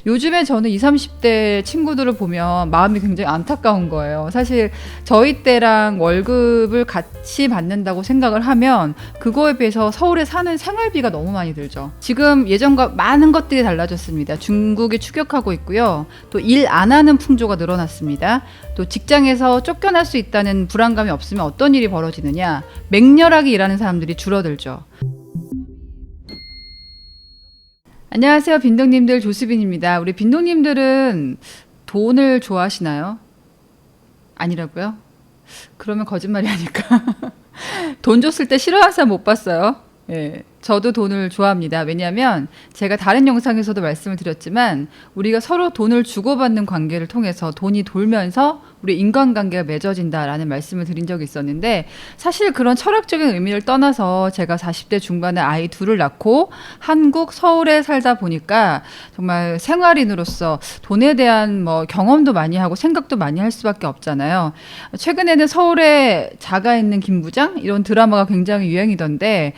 요즘에 저는 20, 30대 친구들을 보면 마음이 굉장히 안타까운 거예요. 사실 저희 때랑 월급을 같이 받는다고 생각을 하면 그거에 비해서 서울에 사는 생활비가 너무 많이 들죠. 지금 예전과 많은 것들이 달라졌습니다. 중국이 추격하고 있고요. 또 일 안 하는 풍조가 늘어났습니다. 또 직장에서 쫓겨날 수 있다는 불안감이 없으면 어떤 일이 벌어지느냐? 맹렬하게 일하는 사람들이 줄어들죠. 안녕하세요, 빈동님들. 조수빈입니다. 우리 빈동님들은 돈을 좋아하시나요? 아니라고요? 그러면 거짓말이 아닐까? 돈 줬을 때 싫어하는 사람 못 봤어요. 예. 저도 돈을 좋아합니다. 왜냐하면 제가 다른 영상에서도 말씀을 드렸지만 우리가 서로 돈을 주고받는 관계를 통해서 돈이 돌면서 우리 인간관계가 맺어진다라는 말씀을 드린 적이 있었는데, 사실 그런 철학적인 의미를 떠나서 제가 40대 중반에 아이 둘을 낳고 한국 서울에 살다 보니까 정말 생활인으로서 돈에 대한 뭐 경험도 많이 하고 생각도 많이 할 수밖에 없잖아요. 최근에는 서울에 자가 있는 김부장 이런 드라마가 굉장히 유행이던데,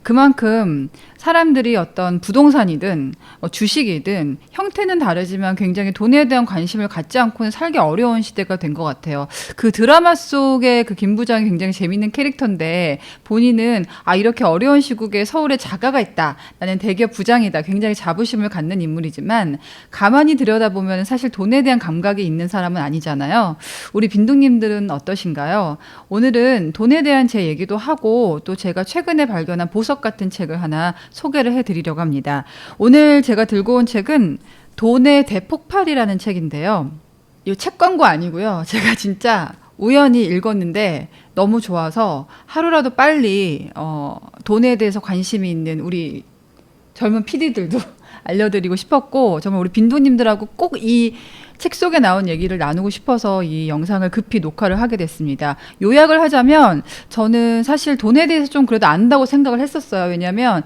그만큼 사람들이 어떤 부동산이든 주식이든 형태는 다르지만 굉장히 돈에 대한 관심을 갖지 않고는 살기 어려운 시대가 된 것 같아요. 그 드라마 속의 그 김 부장이 굉장히 재밌는 캐릭터인데, 본인은 이렇게 어려운 시국에 서울에 자가가 있다, 나는 대기업 부장이다, 굉장히 자부심을 갖는 인물이지만 가만히 들여다보면 사실 돈에 대한 감각이 있는 사람은 아니잖아요. 우리 빈둥님들은 어떠신가요? 오늘은 돈에 대한 제 얘기도 하고 또 제가 최근에 발견한 보석 같은 책을 하나 소개를 해드리려고 합니다. 오늘 제가 들고 온 책은 돈의 대폭발이라는 책인데요. 이 책 광고 아니고요. 제가 진짜 우연히 읽었는데 너무 좋아서 하루라도 빨리 돈에 대해서 관심이 있는 우리 젊은 PD들도 알려드리고 싶었고, 정말 우리 빈도님들하고 꼭 이 책 속에 나온 얘기를 나누고 싶어서 이 영상을 급히 녹화를 하게 됐습니다. 요약을 하자면 저는 사실 돈에 대해서 좀 그래도 안다고 생각을 했었어요. 왜냐하면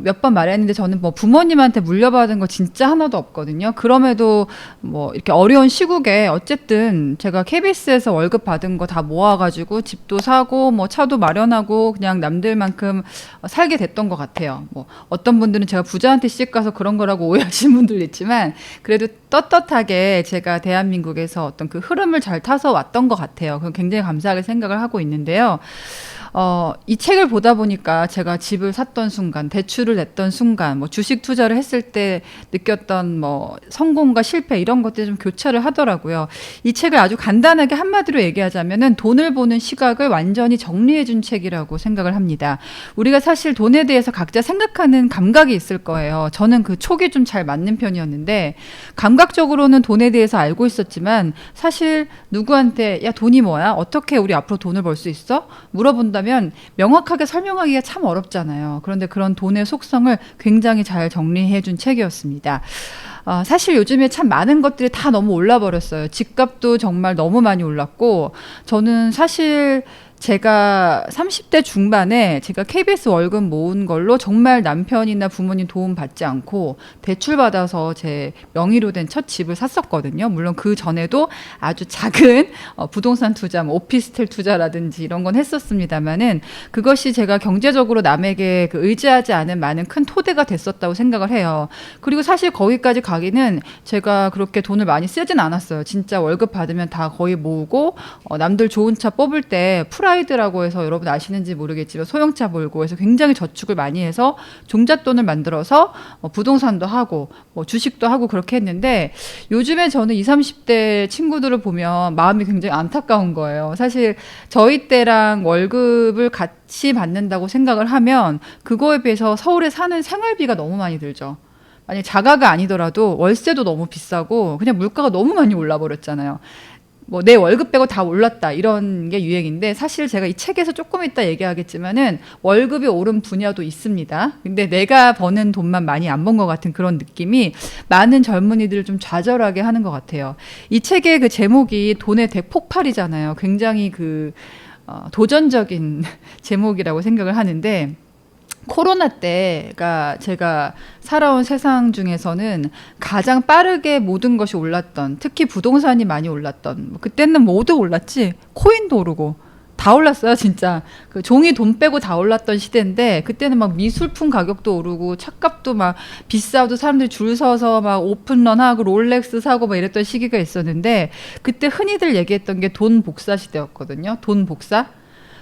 몇 번 말했는데 저는 뭐 부모님한테 물려받은 거 진짜 하나도 없거든요. 그럼에도 뭐 이렇게 어려운 시국에 어쨌든 제가 KBS에서 월급 받은 거 다 모아가지고 집도 사고 뭐 차도 마련하고 그냥 남들만큼 살게 됐던 것 같아요. 뭐 어떤 분들은 제가 부자한테 시집 가서 그런 거라고 오해하시는 분들도 있지만 그래도 떳떳하게 제가 대한민국에서 어떤 그 흐름을 잘 타서 왔던 것 같아요. 그건 굉장히 감사하게 생각을 하고 있는데요. 이 책을 보다 보니까 제가 집을 샀던 순간, 대출을 냈던 순간, 뭐 주식 투자를 했을 때 느꼈던 뭐 성공과 실패 이런 것들이 좀 교차를 하더라고요. 이 책을 아주 간단하게 한마디로 얘기하자면은 돈을 보는 시각을 완전히 정리해 준 책이라고 생각을 합니다. 우리가 사실 돈에 대해서 각자 생각하는 감각이 있을 거예요. 저는 그 촉이 좀 잘 맞는 편이었는데, 감각적으로는 돈에 대해서 알고 있었지만 사실 누구한테 야 돈이 뭐야? 어떻게 우리 앞으로 돈을 벌 수 있어? 물어본다면 명확하게 설명하기가 참 어렵잖아요. 그런데 그런 돈의 속성을 굉장히 잘 정리해 준 책이었습니다. 사실 요즘에 참 많은 것들이 다 너무 올라버렸어요. 집값도 정말 너무 많이 올랐고, 저는 사실 제가 30대 중반에 제가 KBS 월급 모은 걸로 정말 남편이나 부모님 도움 받지 않고 대출 받아서 제 명의로 된 첫 집을 샀었거든요. 물론 그 전에도 아주 작은 부동산 투자, 뭐 오피스텔 투자라든지 이런 건 했었습니다만은 그것이 제가 경제적으로 남에게 그 의지하지 않은 많은 큰 토대가 됐었다고 생각을 해요. 그리고 사실 거기까지 가기는 제가 그렇게 돈을 많이 쓰진 않았어요. 진짜 월급 받으면 다 거의 모으고 남들 좋은 차 뽑을 때 프라이드라고 해서 여러분 아시는지 모르겠지만 소형차 몰고 해서 굉장히 저축을 많이 해서 종잣돈을 만들어서 부동산도 하고 뭐 주식도 하고 그렇게 했는데, 요즘에 저는 20, 30대 친구들을 보면 마음이 굉장히 안타까운 거예요. 사실 저희 때랑 월급을 같이 받는다고 생각을 하면 그거에 비해서 서울에 사는 생활비가 너무 많이 들죠. 만약 자가가 아니더라도 월세도 너무 비싸고 그냥 물가가 너무 많이 올라버렸잖아요. 뭐 내 월급 빼고 다 올랐다 이런 게 유행인데, 사실 제가 이 책에서 조금 이따 얘기하겠지만은 월급이 오른 분야도 있습니다. 근데 내가 버는 돈만 많이 안 번 것 같은 그런 느낌이 많은 젊은이들을 좀 좌절하게 하는 것 같아요. 이 책의 그 제목이 돈의 대폭발이잖아요. 굉장히 그 도전적인 제목이라고 생각을 하는데, 코로나 때가 제가 살아온 세상 중에서는 가장 빠르게 모든 것이 올랐던, 특히 부동산이 많이 올랐던, 그때는 모두 올랐지, 코인도 오르고 다 올랐어요, 진짜. 그 종이 돈 빼고 다 올랐던 시대인데 그때는 막 미술품 가격도 오르고 차값도 막 비싸도 사람들이 줄 서서 막 오픈런 하고 롤렉스 사고 막 이랬던 시기가 있었는데 그때 흔히들 얘기했던 게 돈 복사 시대였거든요. 돈 복사.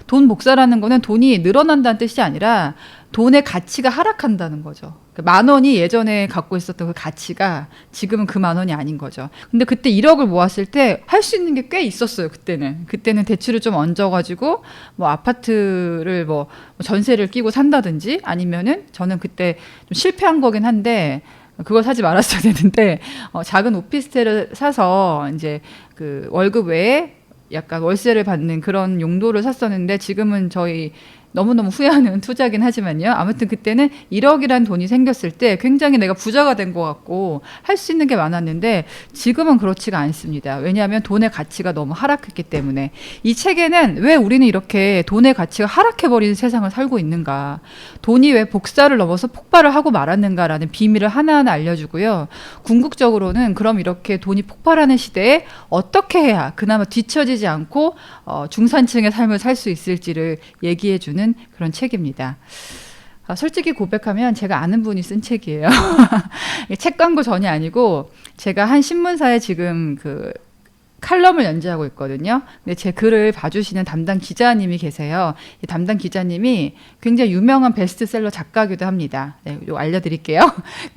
돈 복사라는 거는 돈이 늘어난다는 뜻이 아니라 돈의 가치가 하락한다는 거죠. 만 원이 예전에 갖고 있었던 그 가치가 지금은 그 만 원이 아닌 거죠. 근데 그때 1억을 모았을 때 할 수 있는 게 꽤 있었어요. 그때는 대출을 좀 얹어가지고 뭐 아파트를 뭐 전세를 끼고 산다든지 아니면은 저는 그때 좀 실패한 거긴 한데 그걸 사지 말았어야 되는데 작은 오피스텔을 사서 이제 그 월급 외에 약간 월세를 받는 그런 용도를 샀었는데 지금은 저희 너무너무 후회하는 투자긴 하지만요. 아무튼 그때는 1억이란 돈이 생겼을 때 굉장히 내가 부자가 된 것 같고 할 수 있는 게 많았는데 지금은 그렇지가 않습니다. 왜냐하면 돈의 가치가 너무 하락했기 때문에. 이 책에는 왜 우리는 이렇게 돈의 가치가 하락해버리는 세상을 살고 있는가, 돈이 왜 복사를 넘어서 폭발을 하고 말았는가라는 비밀을 하나하나 알려주고요. 궁극적으로는 그럼 이렇게 돈이 폭발하는 시대에 어떻게 해야 그나마 뒤처지지 않고 중산층의 삶을 살 수 있을지를 얘기해주는 그런 책입니다. 솔직히 고백하면 제가 아는 분이 쓴 책이에요. 책 광고 전이 아니고 제가 한 신문사에 지금 그 칼럼을 연재하고 있거든요. 근데 제 글을 봐주시는 담당 기자님이 계세요. 이 담당 기자님이 굉장히 유명한 베스트셀러 작가기도 합니다. 네, 이거 알려드릴게요.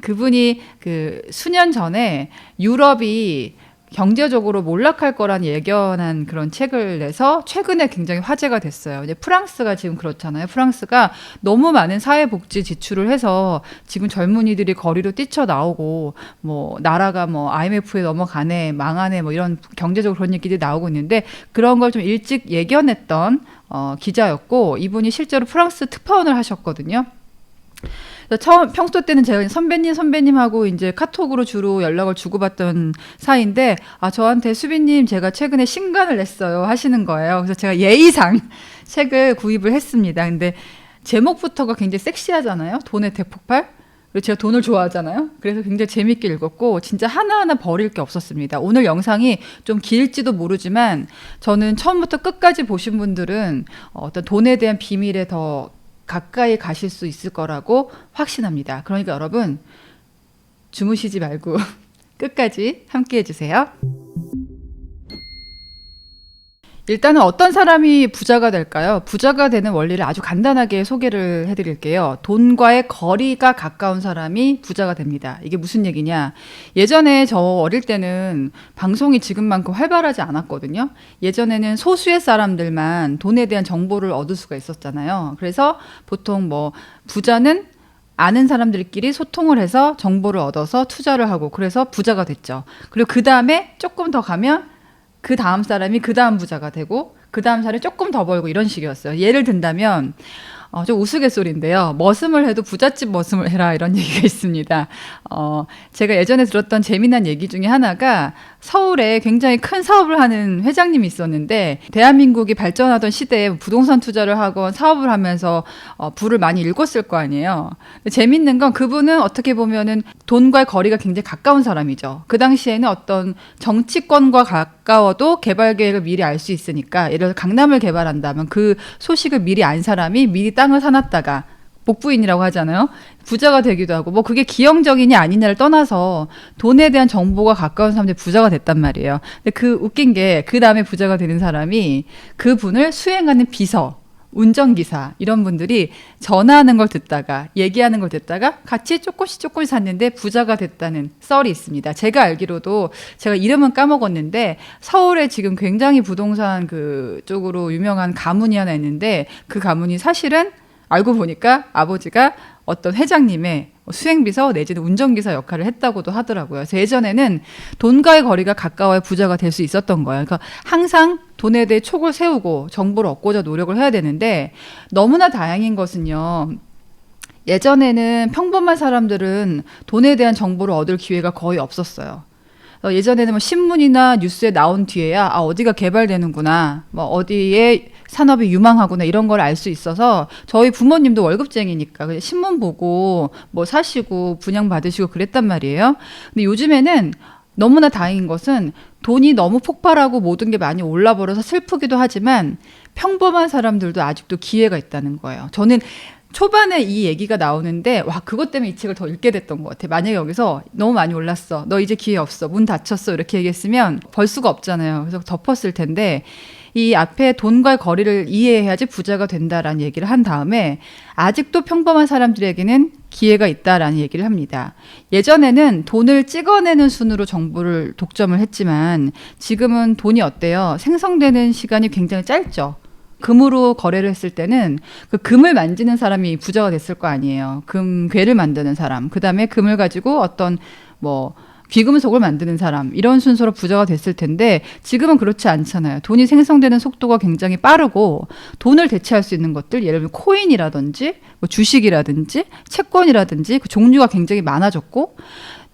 그분이 그 수년 전에 유럽이 경제적으로 몰락할 거란 예견한 그런 책을 내서 최근에 굉장히 화제가 됐어요. 이제 프랑스가 지금 그렇잖아요. 프랑스가 너무 많은 사회복지 지출을 해서 지금 젊은이들이 거리로 뛰쳐나오고 뭐 나라가 뭐 IMF에 넘어가네, 망하네 뭐 이런 경제적으로 그런 얘기들이 나오고 있는데 그런 걸 좀 일찍 예견했던 기자였고 이분이 실제로 프랑스 특파원을 하셨거든요. 평소 때는 제가 선배님하고 이제 카톡으로 주로 연락을 주고받던 사이인데, 저한테 수빈님, 제가 최근에 신간을 냈어요. 하시는 거예요. 그래서 제가 예의상 책을 구입을 했습니다. 근데 제목부터가 굉장히 섹시하잖아요. 돈의 대폭발? 그리고 제가 돈을 좋아하잖아요. 그래서 굉장히 재밌게 읽었고, 진짜 하나하나 버릴 게 없었습니다. 오늘 영상이 좀 길지도 모르지만, 저는 처음부터 끝까지 보신 분들은 어떤 돈에 대한 비밀에 더 가까이 가실 수 있을 거라고 확신합니다. 그러니까 여러분 주무시지 말고 끝까지 함께 해주세요. 일단은 어떤 사람이 부자가 될까요? 부자가 되는 원리를 아주 간단하게 소개를 해드릴게요. 돈과의 거리가 가까운 사람이 부자가 됩니다. 이게 무슨 얘기냐? 예전에 저 어릴 때는 방송이 지금만큼 활발하지 않았거든요. 예전에는 소수의 사람들만 돈에 대한 정보를 얻을 수가 있었잖아요. 그래서 보통 뭐 부자는 아는 사람들끼리 소통을 해서 정보를 얻어서 투자를 하고 그래서 부자가 됐죠. 그리고 그 다음에 조금 더 가면 그 다음 사람이 그 다음 부자가 되고 그 다음 사람이 조금 더 벌고 이런 식이었어요. 예를 든다면 좀 우스갯소리인데요. 머슴을 해도 부잣집 머슴을 해라 이런 얘기가 있습니다. 제가 예전에 들었던 재미난 얘기 중에 하나가 서울에 굉장히 큰 사업을 하는 회장님이 있었는데 대한민국이 발전하던 시대에 부동산 투자를 하건 사업을 하면서 부를 많이 일궜을 거 아니에요. 재밌는 건 그분은 어떻게 보면은 돈과의 거리가 굉장히 가까운 사람이죠. 그 당시에는 어떤 정치권과 가까워도 개발 계획을 미리 알 수 있으니까 예를 들어 강남을 개발한다면 그 소식을 미리 안 사람이 미리 땅을 사놨다가 복부인이라고 하잖아요. 부자가 되기도 하고 뭐 그게 기형적이냐 아니냐를 떠나서 돈에 대한 정보가 가까운 사람들이 부자가 됐단 말이에요. 근데 그 웃긴 게 그 다음에 부자가 되는 사람이 그분을 수행하는 비서, 운전기사 이런 분들이 전화하는 걸 듣다가 얘기하는 걸 듣다가 같이 조금씩 샀는데 부자가 됐다는 썰이 있습니다. 제가 알기로도 제가 이름은 까먹었는데 서울에 지금 굉장히 부동산 그 쪽으로 유명한 가문이 하나 있는데 그 가문이 사실은 알고 보니까 아버지가 어떤 회장님의 수행비서 내지는 운전기사 역할을 했다고도 하더라고요. 그래서 예전에는 돈과의 거리가 가까워야 부자가 될 수 있었던 거예요. 그러니까 항상 돈에 대해 촉을 세우고 정보를 얻고자 노력을 해야 되는데 너무나 다행인 것은요. 예전에는 평범한 사람들은 돈에 대한 정보를 얻을 기회가 거의 없었어요. 예전에는 뭐 신문이나 뉴스에 나온 뒤에야 어디가 개발되는구나, 뭐 어디에 산업이 유망하구나 이런 걸 알 수 있어서 저희 부모님도 월급쟁이니까 그냥 신문 보고 뭐 사시고 분양 받으시고 그랬단 말이에요. 근데 요즘에는 너무나 다행인 것은 돈이 너무 폭발하고 모든 게 많이 올라버려서 슬프기도 하지만 평범한 사람들도 아직도 기회가 있다는 거예요. 저는 초반에 이 얘기가 나오는데 와 그것 때문에 이 책을 더 읽게 됐던 것 같아. 만약에 여기서 너무 많이 올랐어. 너 이제 기회 없어. 문 닫혔어. 이렇게 얘기했으면 벌 수가 없잖아요. 그래서 덮었을 텐데 이 앞에 돈과의 거리를 이해해야지 부자가 된다라는 얘기를 한 다음에 아직도 평범한 사람들에게는 기회가 있다라는 얘기를 합니다. 예전에는 돈을 찍어내는 순으로 정보를 독점을 했지만 지금은 돈이 어때요? 생성되는 시간이 굉장히 짧죠. 금으로 거래를 했을 때는 그 금을 만지는 사람이 부자가 됐을 거 아니에요. 금괴를 만드는 사람, 그 다음에 금을 가지고 어떤 뭐 귀금속을 만드는 사람, 이런 순서로 부자가 됐을 텐데 지금은 그렇지 않잖아요. 돈이 생성되는 속도가 굉장히 빠르고 돈을 대체할 수 있는 것들, 예를 들면 코인이라든지 뭐 주식이라든지 채권이라든지 그 종류가 굉장히 많아졌고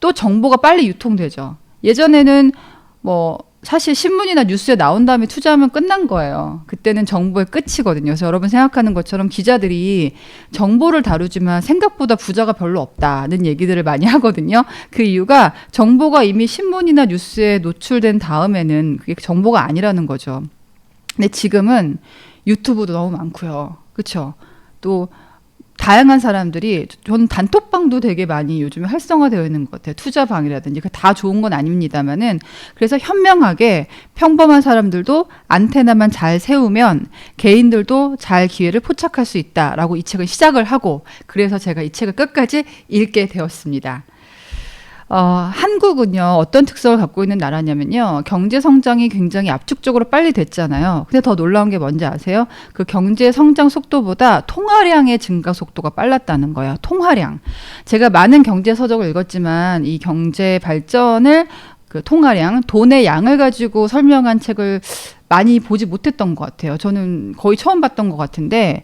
또 정보가 빨리 유통되죠. 예전에는 뭐 사실 신문이나 뉴스에 나온 다음에 투자하면 끝난 거예요. 그때는 정보의 끝이거든요. 그래서 여러분 생각하는 것처럼 기자들이 정보를 다루지만 생각보다 부자가 별로 없다는 얘기들을 많이 하거든요. 그 이유가 정보가 이미 신문이나 뉴스에 노출된 다음에는 그게 정보가 아니라는 거죠. 근데 지금은 유튜브도 너무 많고요. 그렇죠? 또 다양한 사람들이, 저는 단톡방도 되게 많이 요즘에 활성화되어 있는 것 같아요. 투자방이라든지. 다 좋은 건 아닙니다만은. 그래서 현명하게 평범한 사람들도 안테나만 잘 세우면 개인들도 잘 기회를 포착할 수 있다라고 이 책을 시작을 하고, 그래서 제가 이 책을 끝까지 읽게 되었습니다. 한국은요, 어떤 특성을 갖고 있는 나라냐면요, 경제 성장이 굉장히 압축적으로 빨리 됐잖아요. 근데 더 놀라운 게 뭔지 아세요? 그 경제 성장 속도보다 통화량의 증가 속도가 빨랐다는 거예요. 통화량. 제가 많은 경제 서적을 읽었지만 이 경제 발전을 그 통화량, 돈의 양을 가지고 설명한 책을 많이 보지 못했던 것 같아요. 저는 거의 처음 봤던 것 같은데,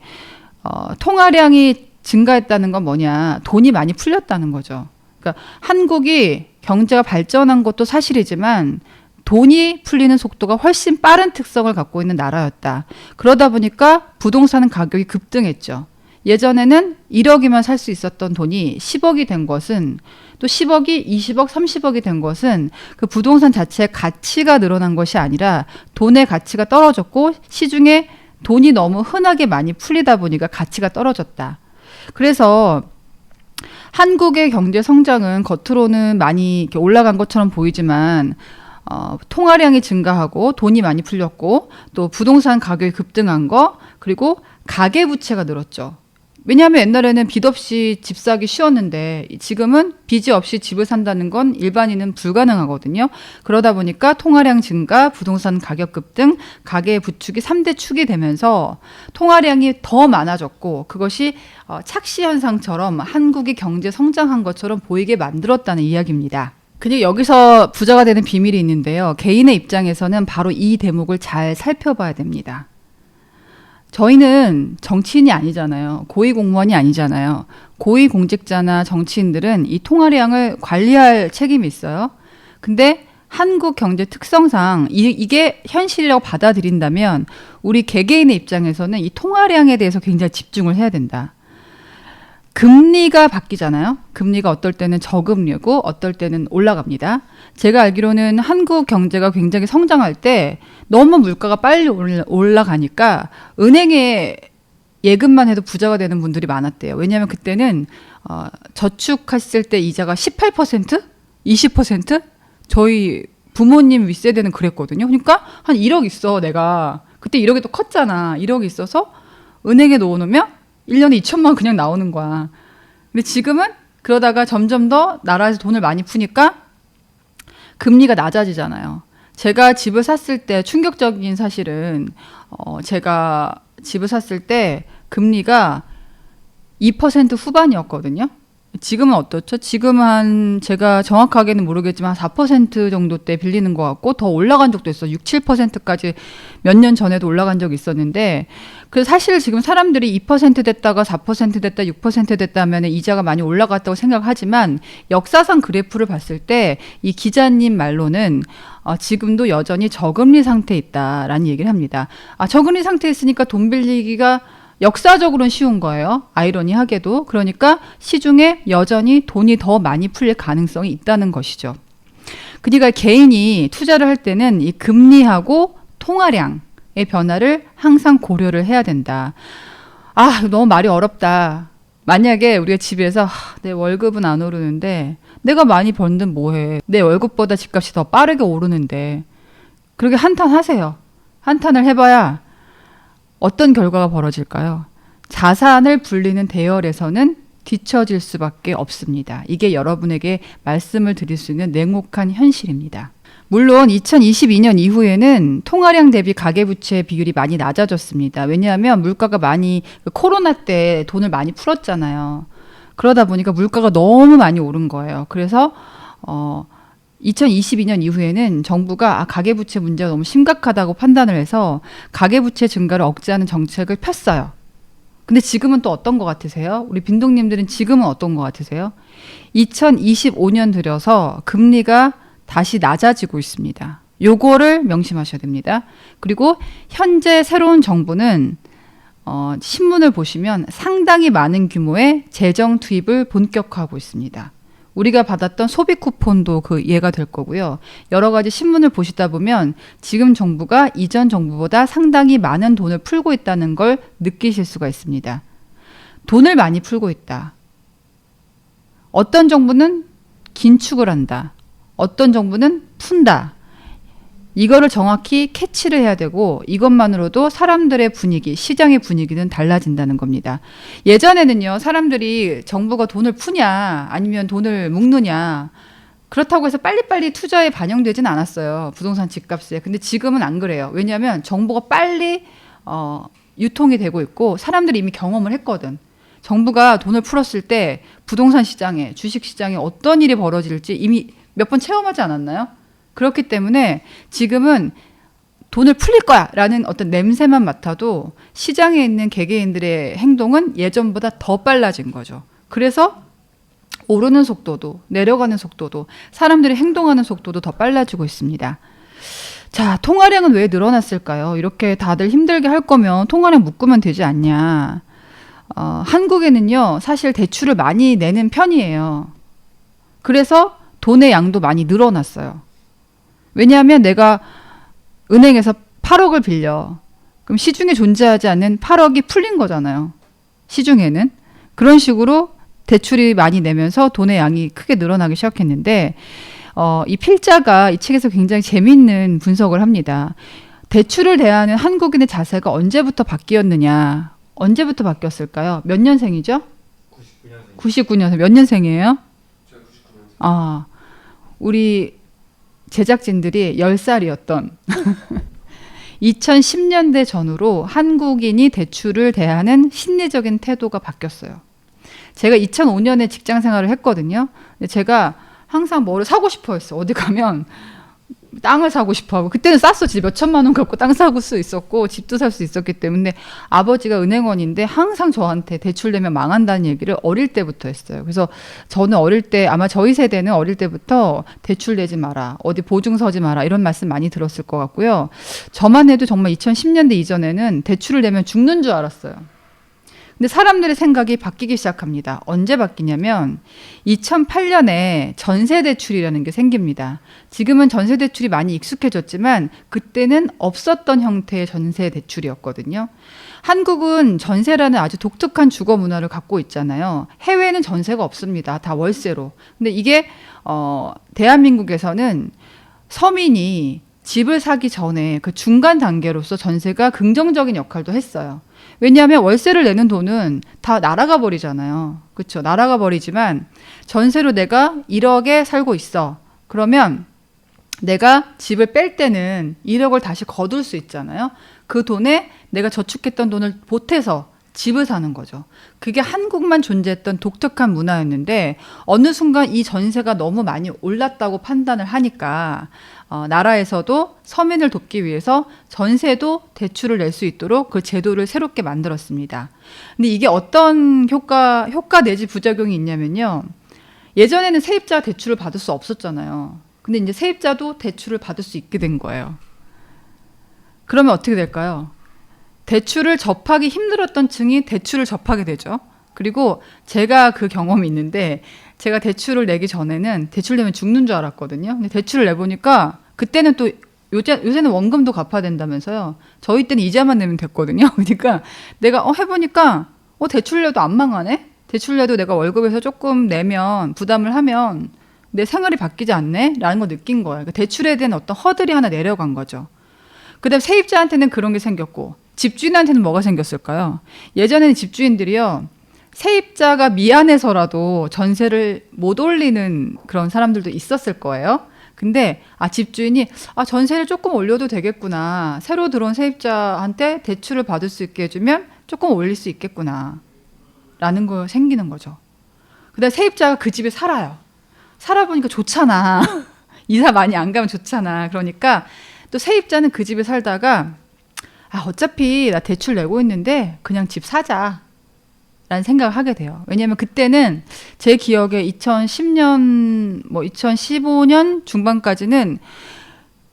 통화량이 증가했다는 건 뭐냐? 돈이 많이 풀렸다는 거죠. 그러니까 한국이 경제가 발전한 것도 사실이지만 돈이 풀리는 속도가 훨씬 빠른 특성을 갖고 있는 나라였다. 그러다 보니까 부동산 가격이 급등했죠. 예전에는 1억이면 살 수 있었던 돈이 10억이 된 것은, 또 10억이 20억, 30억이 된 것은 그 부동산 자체의 가치가 늘어난 것이 아니라 돈의 가치가 떨어졌고 시중에 돈이 너무 흔하게 많이 풀리다 보니까 가치가 떨어졌다. 그래서 한국의 경제 성장은 겉으로는 많이 이렇게 올라간 것처럼 보이지만 통화량이 증가하고 돈이 많이 풀렸고 또 부동산 가격이 급등한 거, 그리고 가계부채가 늘었죠. 왜냐하면 옛날에는 빚 없이 집 사기 쉬웠는데 지금은 빚이 없이 집을 산다는 건 일반인은 불가능하거든요. 그러다 보니까 통화량 증가, 부동산 가격 급등, 가계 부축이 3대 축이 되면서 통화량이 더 많아졌고 그것이 착시 현상처럼 한국이 경제 성장한 것처럼 보이게 만들었다는 이야기입니다. 근데 여기서 부자가 되는 비밀이 있는데요. 개인의 입장에서는 바로 이 대목을 잘 살펴봐야 됩니다. 저희는 정치인이 아니잖아요. 고위공무원이 아니잖아요. 고위공직자나 정치인들은 이 통화량을 관리할 책임이 있어요. 근데 한국 경제 특성상 이게 현실이라고 받아들인다면 우리 개개인의 입장에서는 이 통화량에 대해서 굉장히 집중을 해야 된다. 금리가 바뀌잖아요. 금리가 어떨 때는 저금리고 어떨 때는 올라갑니다. 제가 알기로는 한국 경제가 굉장히 성장할 때 너무 물가가 빨리 올라가니까 은행에 예금만 해도 부자가 되는 분들이 많았대요. 왜냐하면 그때는 저축했을 때 이자가 18%? 20%? 저희 부모님 윗세대는 그랬거든요. 그러니까 한 1억 있어 내가. 그때 1억이 또 컸잖아. 1억이 있어서 은행에 넣어놓으면 1년에 2천만 원 그냥 나오는 거야. 근데 지금은 그러다가 점점 더 나라에서 돈을 많이 푸니까 금리가 낮아지잖아요. 제가 집을 샀을 때 충격적인 사실은 제가 집을 샀을 때 금리가 2% 후반이었거든요. 지금은 어떻죠? 지금은 제가 정확하게는 모르겠지만 4% 정도 때 빌리는 것 같고 더 올라간 적도 있어. 6, 7%까지 몇 년 전에도 올라간 적이 있었는데, 그래서 사실 지금 사람들이 2% 됐다가 4% 됐다, 6% 됐다 하면 이자가 많이 올라갔다고 생각하지만 역사상 그래프를 봤을 때 이 기자님 말로는 지금도 여전히 저금리 상태에 있다라는 얘기를 합니다. 저금리 상태에 있으니까 돈 빌리기가 역사적으로는 쉬운 거예요. 아이러니하게도. 그러니까 시중에 여전히 돈이 더 많이 풀릴 가능성이 있다는 것이죠. 그러니까 개인이 투자를 할 때는 이 금리하고 통화량의 변화를 항상 고려를 해야 된다. 아, 너무 말이 어렵다. 만약에 우리가 집에서 내 월급은 안 오르는데 내가 많이 벌든 뭐해. 내 월급보다 집값이 더 빠르게 오르는데 그렇게 한탄하세요. 한탄을 해봐야 어떤 결과가 벌어질까요? 자산을 불리는 대열에서는 뒤처질 수밖에 없습니다. 이게 여러분에게 말씀을 드릴 수 있는 냉혹한 현실입니다. 물론 2022년 이후에는 통화량 대비 가계부채 비율이 많이 낮아졌습니다. 왜냐하면 물가가 많이 코로나 때 돈을 많이 풀었잖아요. 그러다 보니까 물가가 너무 많이 오른 거예요. 그래서 2022년 이후에는 정부가 가계부채 문제가 너무 심각하다고 판단을 해서 가계부채 증가를 억제하는 정책을 폈어요. 근데 지금은 또 어떤 것 같으세요? 우리 빈동님들은 지금은 어떤 것 같으세요? 2025년 들여서 금리가 다시 낮아지고 있습니다. 요거를 명심하셔야 됩니다. 그리고 현재 새로운 정부는 신문을 보시면 상당히 많은 규모의 재정 투입을 본격화하고 있습니다. 우리가 받았던 소비 쿠폰도 그 예가 될 거고요. 여러 가지 신문을 보시다 보면 지금 정부가 이전 정부보다 상당히 많은 돈을 풀고 있다는 걸 느끼실 수가 있습니다. 돈을 많이 풀고 있다. 어떤 정부는 긴축을 한다. 어떤 정부는 푼다. 이거를 정확히 캐치를 해야 되고 이것만으로도 사람들의 분위기, 시장의 분위기는 달라진다는 겁니다. 예전에는요, 사람들이 정부가 돈을 푸냐 아니면 돈을 묶느냐 그렇다고 해서 빨리빨리 투자에 반영되진 않았어요. 부동산 집값에. 근데 지금은 안 그래요. 왜냐하면 정보가 빨리 유통이 되고 있고 사람들이 이미 경험을 했거든. 정부가 돈을 풀었을 때 부동산 시장에, 주식 시장에 어떤 일이 벌어질지 이미 몇 번 체험하지 않았나요? 그렇기 때문에 지금은 돈을 풀릴 거야 라는 어떤 냄새만 맡아도 시장에 있는 개개인들의 행동은 예전보다 더 빨라진 거죠. 그래서 오르는 속도도 내려가는 속도도 사람들이 행동하는 속도도 더 빨라지고 있습니다. 자, 통화량은 왜 늘어났을까요? 이렇게 다들 힘들게 할 거면 통화량 묶으면 되지 않냐. 한국에는요, 사실 대출을 많이 내는 편이에요. 그래서 돈의 양도 많이 늘어났어요. 왜냐하면 내가 은행에서 8억을 빌려. 그럼 시중에 존재하지 않는 8억이 풀린 거잖아요. 시중에는. 그런 식으로 대출이 많이 내면서 돈의 양이 크게 늘어나기 시작했는데 이 필자가 이 책에서 굉장히 재미있는 분석을 합니다. 대출을 대하는 한국인의 자세가 언제부터 바뀌었느냐. 언제부터 바뀌었을까요? 몇 년생이죠? 99년생. 99년생. 몇 년생이에요? 제가 99년생. 우리 제작진들이 10살이었던 2010년대 전후로 한국인이 대출을 대하는 심리적인 태도가 바뀌었어요. 제가 2005년에 직장 생활을 했거든요. 제가 항상 뭐를 사고 싶어 했어. 어디 가면 땅을 사고 싶어 하고, 그때는 쌌어. 진짜 몇 천만 원 갖고 땅 사고 수 있었고 집도 살 수 있었기 때문에 아버지가 은행원인데 항상 저한테 대출 내면 망한다는 얘기를 어릴 때부터 했어요. 그래서 저는 어릴 때, 아마 저희 세대는 어릴 때부터 대출 내지 마라, 어디 보증 서지 마라 이런 말씀 많이 들었을 것 같고요. 저만 해도 정말 2010년대 이전에는 대출을 내면 죽는 줄 알았어요. 근데 사람들의 생각이 바뀌기 시작합니다. 언제 바뀌냐면 2008년에 전세대출이라는 게 생깁니다. 지금은 전세대출이 많이 익숙해졌지만 그때는 없었던 형태의 전세대출이었거든요. 한국은 전세라는 아주 독특한 주거 문화를 갖고 있잖아요. 해외는 전세가 없습니다. 다 월세로. 근데 이게 대한민국에서는 서민이 집을 사기 전에 그 중간 단계로서 전세가 긍정적인 역할도 했어요. 왜냐하면 월세를 내는 돈은 다 날아가 버리잖아요. 그렇죠? 날아가 버리지만 전세로 내가 1억에 살고 있어. 그러면 내가 집을 뺄 때는 1억을 다시 거둘 수 있잖아요. 그 돈에 내가 저축했던 돈을 보태서 집을 사는 거죠. 그게 한국만 존재했던 독특한 문화였는데 어느 순간 이 전세가 너무 많이 올랐다고 판단을 하니까 나라에서도 서민을 돕기 위해서 전세도 대출을 낼 수 있도록 그 제도를 새롭게 만들었습니다. 근데 이게 어떤 효과 내지 부작용이 있냐면요. 예전에는 세입자가 대출을 받을 수 없었잖아요. 근데 이제 세입자도 대출을 받을 수 있게 된 거예요. 그러면 어떻게 될까요? 대출을 접하기 힘들었던 층이 대출을 접하게 되죠. 그리고 제가 그 경험이 있는데 제가 대출을 내기 전에는 대출 내면 죽는 줄 알았거든요. 근데 대출을 내보니까 그때는 또 요새는 원금도 갚아야 된다면서요. 저희 때는 이자만 내면 됐거든요. 그러니까 내가 해보니까 대출 내도 안 망하네? 대출 내도 내가 월급에서 조금 내면 부담을 하면 내 생활이 바뀌지 않네? 라는 거 느낀 거예요. 그러니까 대출에 대한 어떤 허들이 하나 내려간 거죠. 그 다음 세입자한테는 그런 게 생겼고 집주인한테는 뭐가 생겼을까요? 예전에는 집주인들이요. 세입자가 미안해서라도 전세를 못 올리는 그런 사람들도 있었을 거예요. 근데 집주인이 전세를 조금 올려도 되겠구나. 새로 들어온 세입자한테 대출을 받을 수 있게 해주면 조금 올릴 수 있겠구나. 라는 거 생기는 거죠. 그다음에 세입자가 그 집에 살아요. 살아보니까 좋잖아. 이사 많이 안 가면 좋잖아. 그러니까 또 세입자는 그 집에 살다가 어차피 나 대출 내고 있는데 그냥 집 사자. 라는 생각을 하게 돼요. 왜냐하면 그때는 제 기억에 2010년, 2015년 중반까지는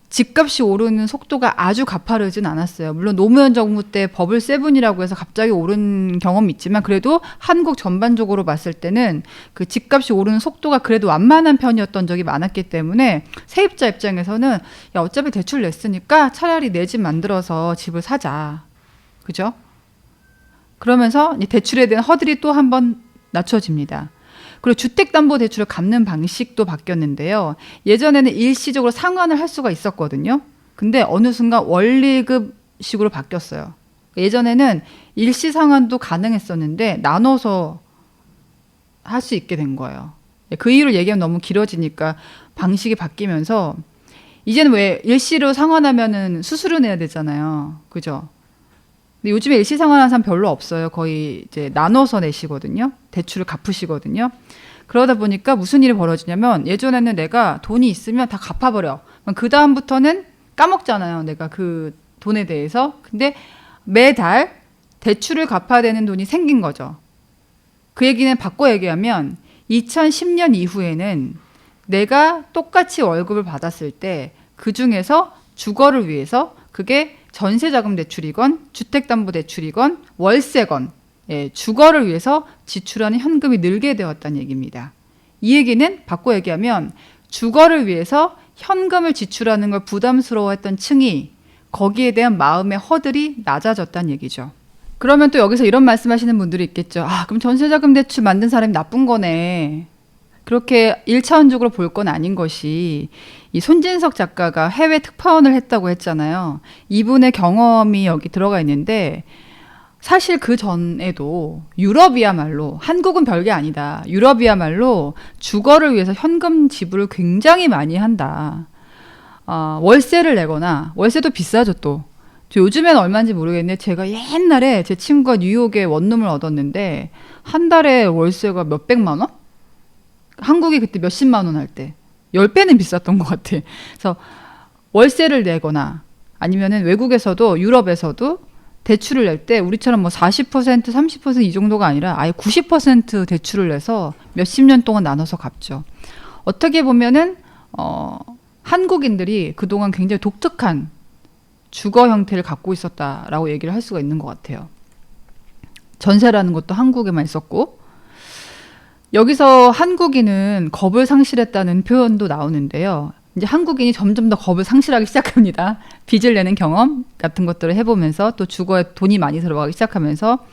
집값이 오르는 속도가 아주 가파르진 않았어요. 물론 노무현 정부 때 버블 세븐이라고 해서 갑자기 오른 경험이 있지만 그래도 한국 전반적으로 봤을 때는 그 집값이 오르는 속도가 그래도 완만한 편이었던 적이 많았기 때문에 세입자 입장에서는 어차피 대출 냈으니까 차라리 내 집 만들어서 집을 사자. 그죠? 그러면서 대출에 대한 허들이 또 한 번 낮춰집니다. 그리고 주택담보대출을 갚는 방식도 바뀌었는데요. 예전에는 일시적으로 상환을 할 수가 있었거든요. 근데 어느 순간 원리급식으로 바뀌었어요. 예전에는 일시 상환도 가능했었는데 나눠서 할 수 있게 된 거예요. 그 이유를 얘기하면 너무 길어지니까 방식이 바뀌면서 이제는 왜 일시로 상환하면은 수수료 내야 되잖아요. 그죠? 근데 요즘에 일시 상환하는 사람 별로 없어요. 거의 이제 나눠서 내시거든요. 대출을 갚으시거든요. 그러다 보니까 무슨 일이 벌어지냐면 예전에는 내가 돈이 있으면 다 갚아버려. 그 다음부터는 까먹잖아요. 내가 그 돈에 대해서. 근데 매달 대출을 갚아야 되는 돈이 생긴 거죠. 그 얘기는 바꿔 얘기하면 2010년 이후에는 내가 똑같이 월급을 받았을 때 그 중에서 주거를 위해서 그게 전세자금 대출이건 주택담보대출이건 월세건 주거를 위해서 지출하는 현금이 늘게 되었다는 얘기입니다. 이 얘기는 바꿔 얘기하면 주거를 위해서 현금을 지출하는 걸 부담스러워했던 층이 거기에 대한 마음의 허들이 낮아졌다는 얘기죠. 그러면 또 여기서 이런 말씀하시는 분들이 있겠죠. 그럼 전세자금 대출 만든 사람이 나쁜 거네. 그렇게 1차원적으로 볼 건 아닌 것이 이 손진석 작가가 해외 특파원을 했다고 했잖아요. 이분의 경험이 여기 들어가 있는데 사실 그 전에도 유럽이야말로 한국은 별게 아니다. 유럽이야말로 주거를 위해서 현금 지불을 굉장히 많이 한다. 월세를 내거나 월세도 비싸죠 또. 저 요즘엔 얼마인지 모르겠는데 제가 옛날에 제 친구가 뉴욕에 원룸을 얻었는데 한 달에 월세가 몇백만 원? 한국이 그때 몇십만 원 할 때 10배는 비쌌던 것 같아. 그래서 월세를 내거나 아니면은 외국에서도 유럽에서도 대출을 낼 때 우리처럼 40%, 30%이 정도가 아니라 아예 90% 대출을 내서 몇십 년 동안 나눠서 갚죠. 어떻게 보면은 한국인들이 그동안 굉장히 독특한 주거 형태를 갖고 있었다라고 얘기를 할 수가 있는 것 같아요. 전세라는 것도 한국에만 있었고 여기서 한국인은 겁을 상실했다는 표현도 나오는데요. 이제 한국인이 점점 더 겁을 상실하기 시작합니다. 빚을 내는 경험 같은 것들을 해보면서 또 주거에 돈이 많이 들어가기 시작하면서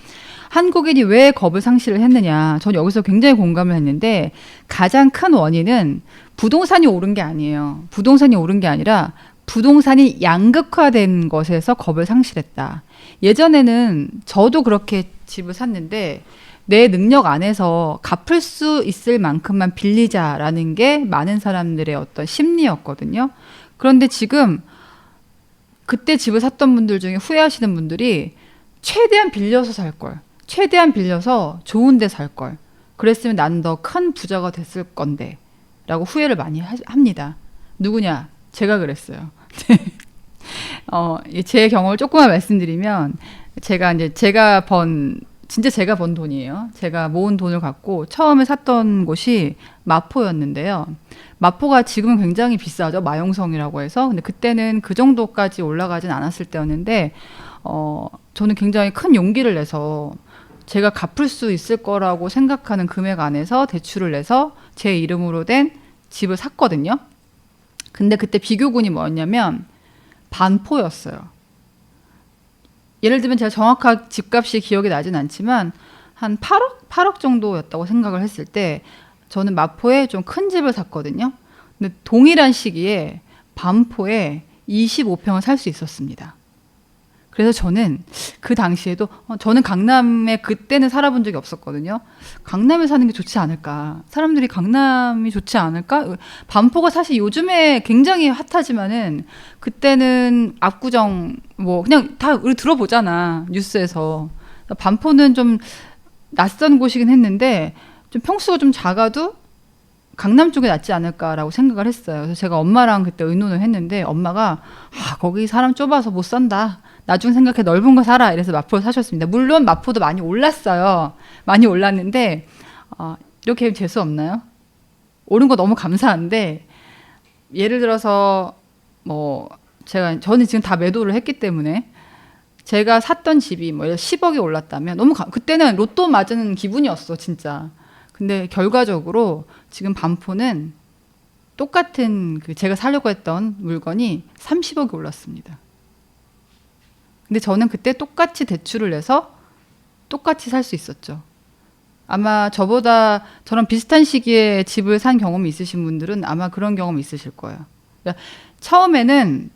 한국인이 왜 겁을 상실을 했느냐. 전 여기서 굉장히 공감을 했는데 가장 큰 원인은 부동산이 오른 게 아니에요. 부동산이 오른 게 아니라 부동산이 양극화된 것에서 겁을 상실했다. 예전에는 저도 그렇게 집을 샀는데 내 능력 안에서 갚을 수 있을 만큼만 빌리자라는 게 많은 사람들의 어떤 심리였거든요. 그런데 지금 그때 집을 샀던 분들 중에 후회하시는 분들이 최대한 빌려서 살 걸. 최대한 빌려서 좋은 데 살 걸. 그랬으면 난 더 큰 부자가 됐을 건데. 라고 후회를 많이 합니다. 누구냐? 제가 그랬어요. 제 경험을 조금만 말씀드리면 제가 번 돈이에요. 제가 모은 돈을 갖고 처음에 샀던 곳이 마포였는데요. 마포가 지금은 굉장히 비싸죠. 마용성이라고 해서. 근데 그때는 그 정도까지 올라가진 않았을 때였는데, 저는 굉장히 큰 용기를 내서 제가 갚을 수 있을 거라고 생각하는 금액 안에서 대출을 내서 제 이름으로 된 집을 샀거든요. 근데 그때 비교군이 뭐였냐면 반포였어요. 예를 들면 제가 정확한 집값이 기억이 나진 않지만 한 8억 정도였다고 생각을 했을 때 저는 마포에 좀 큰 집을 샀거든요. 근데 동일한 시기에 반포에 25평을 살 수 있었습니다. 그래서 저는 그 당시에도 저는 강남에 그때는 살아본 적이 없었거든요. 강남에 사는 게 좋지 않을까? 사람들이 강남이 좋지 않을까? 반포가 사실 요즘에 굉장히 핫하지만은 그때는 압구정 뭐 그냥 다 우리 들어보잖아 뉴스에서. 반포는 좀 낯선 곳이긴 했는데 좀 평수가 좀 작아도 강남 쪽에 낫지 않을까라고 생각을 했어요. 그래서 제가 엄마랑 그때 의논을 했는데 엄마가 거기 사람 좁아서 못 산다. 나중 생각해 넓은 거 사라. 이래서 마포를 사셨습니다. 물론 마포도 많이 올랐어요. 많이 올랐는데 이렇게 재수 없나요? 오른 거 너무 감사한데 예를 들어서 뭐 저는 지금 다 매도를 했기 때문에 제가 샀던 집이 뭐 10억이 올랐다면 너무 그때는 로또 맞은 기분이었어 진짜. 근데 결과적으로 지금 반포는 똑같은 제가 사려고 했던 물건이 30억이 올랐습니다. 근데 저는 그때 똑같이 대출을 내서 똑같이 살 수 있었죠. 아마 저랑 비슷한 시기에 집을 산 경험이 있으신 분들은 아마 그런 경험이 있으실 거예요. 그러니까 처음에는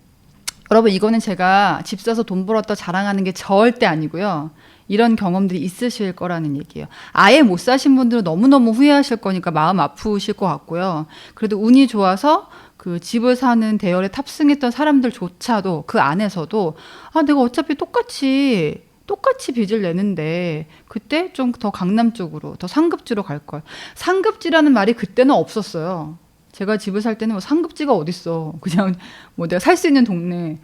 여러분 이거는 제가 집 사서 돈 벌었다 자랑하는 게 절대 아니고요. 이런 경험들이 있으실 거라는 얘기예요. 아예 못 사신 분들은 너무너무 후회하실 거니까 마음 아프실 것 같고요. 그래도 운이 좋아서 그 집을 사는 대열에 탑승했던 사람들조차도 그 안에서도 내가 어차피 똑같이 빚을 내는데 그때 좀 더 강남 쪽으로 더 상급지로 갈 걸. 상급지라는 말이 그때는 없었어요. 제가 집을 살 때는 뭐 상급지가 어딨어. 그냥 뭐 내가 살 수 있는 동네.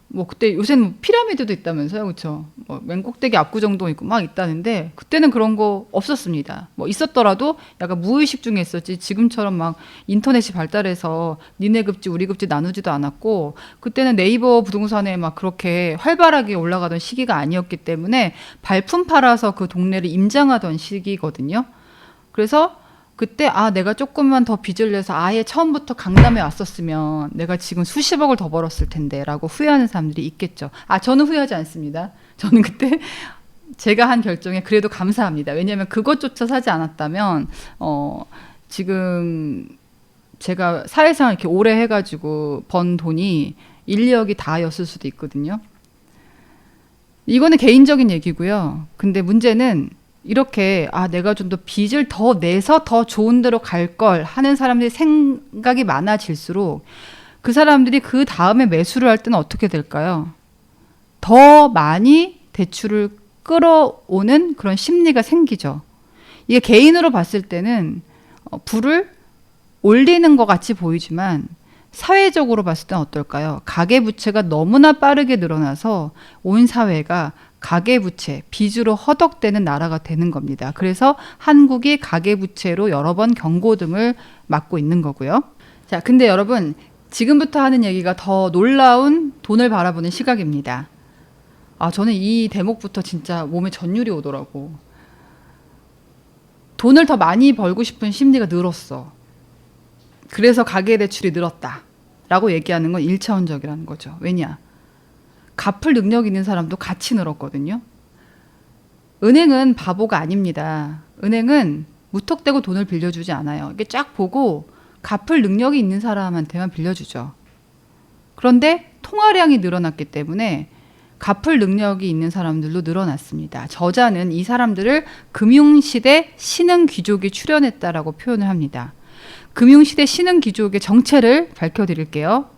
뭐 그때 요새는 뭐 피라미드도 있다면서요, 그렇죠? 뭐 맨 꼭대기 압구정동 있고 막 있다는데 그때는 그런 거 없었습니다. 뭐 있었더라도 약간 무의식 중에 있었지 지금처럼 막 인터넷이 발달해서 니네 급지 우리 급지 나누지도 않았고 그때는 네이버 부동산에 막 그렇게 활발하게 올라가던 시기가 아니었기 때문에 발품 팔아서 그 동네를 임장하던 시기거든요. 그래서 그때 내가 조금만 더 빚을 내서 아예 처음부터 강남에 왔었으면 내가 지금 수십억을 더 벌었을 텐데 라고 후회하는 사람들이 있겠죠. 저는 후회하지 않습니다. 저는 그때 제가 한 결정에 그래도 감사합니다. 왜냐하면 그것조차 사지 않았다면 지금 제가 사회생활 이렇게 오래 해가지고 번 돈이 1, 2억이 다였을 수도 있거든요. 이거는 개인적인 얘기고요. 근데 문제는 이렇게 내가 좀 더 빚을 더 내서 더 좋은 데로 갈 걸 하는 사람들이 생각이 많아질수록 그 사람들이 그 다음에 매수를 할 때는 어떻게 될까요? 더 많이 대출을 끌어오는 그런 심리가 생기죠. 이게 개인으로 봤을 때는 불을 올리는 것 같이 보이지만 사회적으로 봤을 땐 어떨까요? 가계부채가 너무나 빠르게 늘어나서 온 사회가 가계부채, 빚으로 허덕대는 나라가 되는 겁니다. 그래서 한국이 가계부채로 여러 번 경고등을 맞고 있는 거고요. 자, 근데 여러분 지금부터 하는 얘기가 더 놀라운 돈을 바라보는 시각입니다. 저는 이 대목부터 진짜 몸에 전율이 오더라고. 돈을 더 많이 벌고 싶은 심리가 늘었어. 그래서 가계대출이 늘었다. 라고 얘기하는 건 1차원적이라는 거죠. 왜냐? 갚을 능력 있는 사람도 같이 늘었거든요. 은행은 바보가 아닙니다. 은행은 무턱대고 돈을 빌려주지 않아요. 이게 쫙 보고 갚을 능력이 있는 사람한테만 빌려주죠. 그런데 통화량이 늘어났기 때문에 갚을 능력이 있는 사람들로 늘어났습니다. 저자는 이 사람들을 금융시대 신흥귀족이 출현했다라고 표현을 합니다. 금융시대 신흥귀족의 정체를 밝혀드릴게요.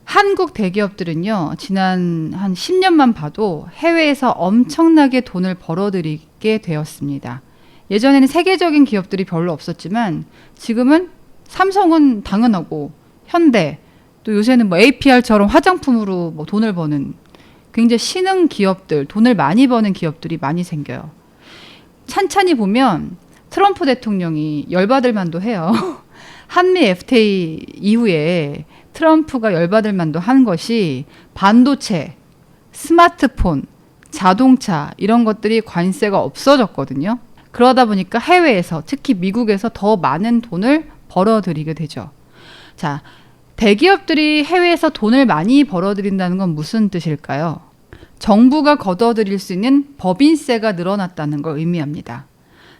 한국 대기업들은요, 지난 한 10년만 봐도 해외에서 엄청나게 돈을 벌어들이게 되었습니다. 예전에는 세계적인 기업들이 별로 없었지만 지금은 삼성은 당연하고 현대, 또 요새는 뭐 APR처럼 화장품으로 뭐 돈을 버는 굉장히 신흥 기업들, 돈을 많이 버는 기업들이 많이 생겨요. 찬찬히 보면 트럼프 대통령이 열받을 만도 해요. 한미 FTA 이후에 트럼프가 열받을 만도 한 것이 반도체, 스마트폰, 자동차 이런 것들이 관세가 없어졌거든요. 그러다 보니까 해외에서 특히 미국에서 더 많은 돈을 벌어들이게 되죠. 자, 대기업들이 해외에서 돈을 많이 벌어들인다는 건 무슨 뜻일까요? 정부가 걷어들일 수 있는 법인세가 늘어났다는 걸 의미합니다.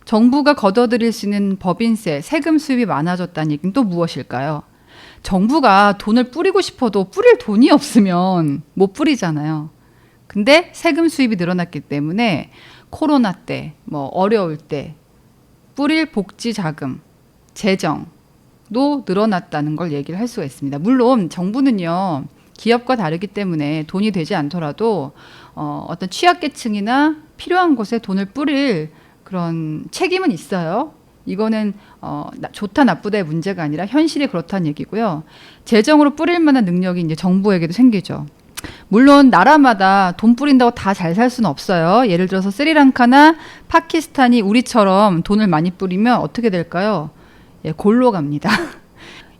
정부가 걷어들일 수 있는 법인세, 세금 수입이 많아졌다는 얘기는 또 무엇일까요? 정부가 돈을 뿌리고 싶어도 뿌릴 돈이 없으면 못 뿌리잖아요. 근데 세금 수입이 늘어났기 때문에 코로나 때, 뭐 어려울 때 뿌릴 복지 자금, 재정도 늘어났다는 걸 얘기를 할 수가 있습니다. 물론 정부는요, 기업과 다르기 때문에 돈이 되지 않더라도 어떤 취약계층이나 필요한 곳에 돈을 뿌릴 그런 책임은 있어요. 이거는 좋다 나쁘다의 문제가 아니라 현실이 그렇다는 얘기고요. 재정으로 뿌릴 만한 능력이 이제 정부에게도 생기죠. 물론 나라마다 돈 뿌린다고 다 잘 살 수는 없어요. 예를 들어서 스리랑카나 파키스탄이 우리처럼 돈을 많이 뿌리면 어떻게 될까요? 예, 골로 갑니다.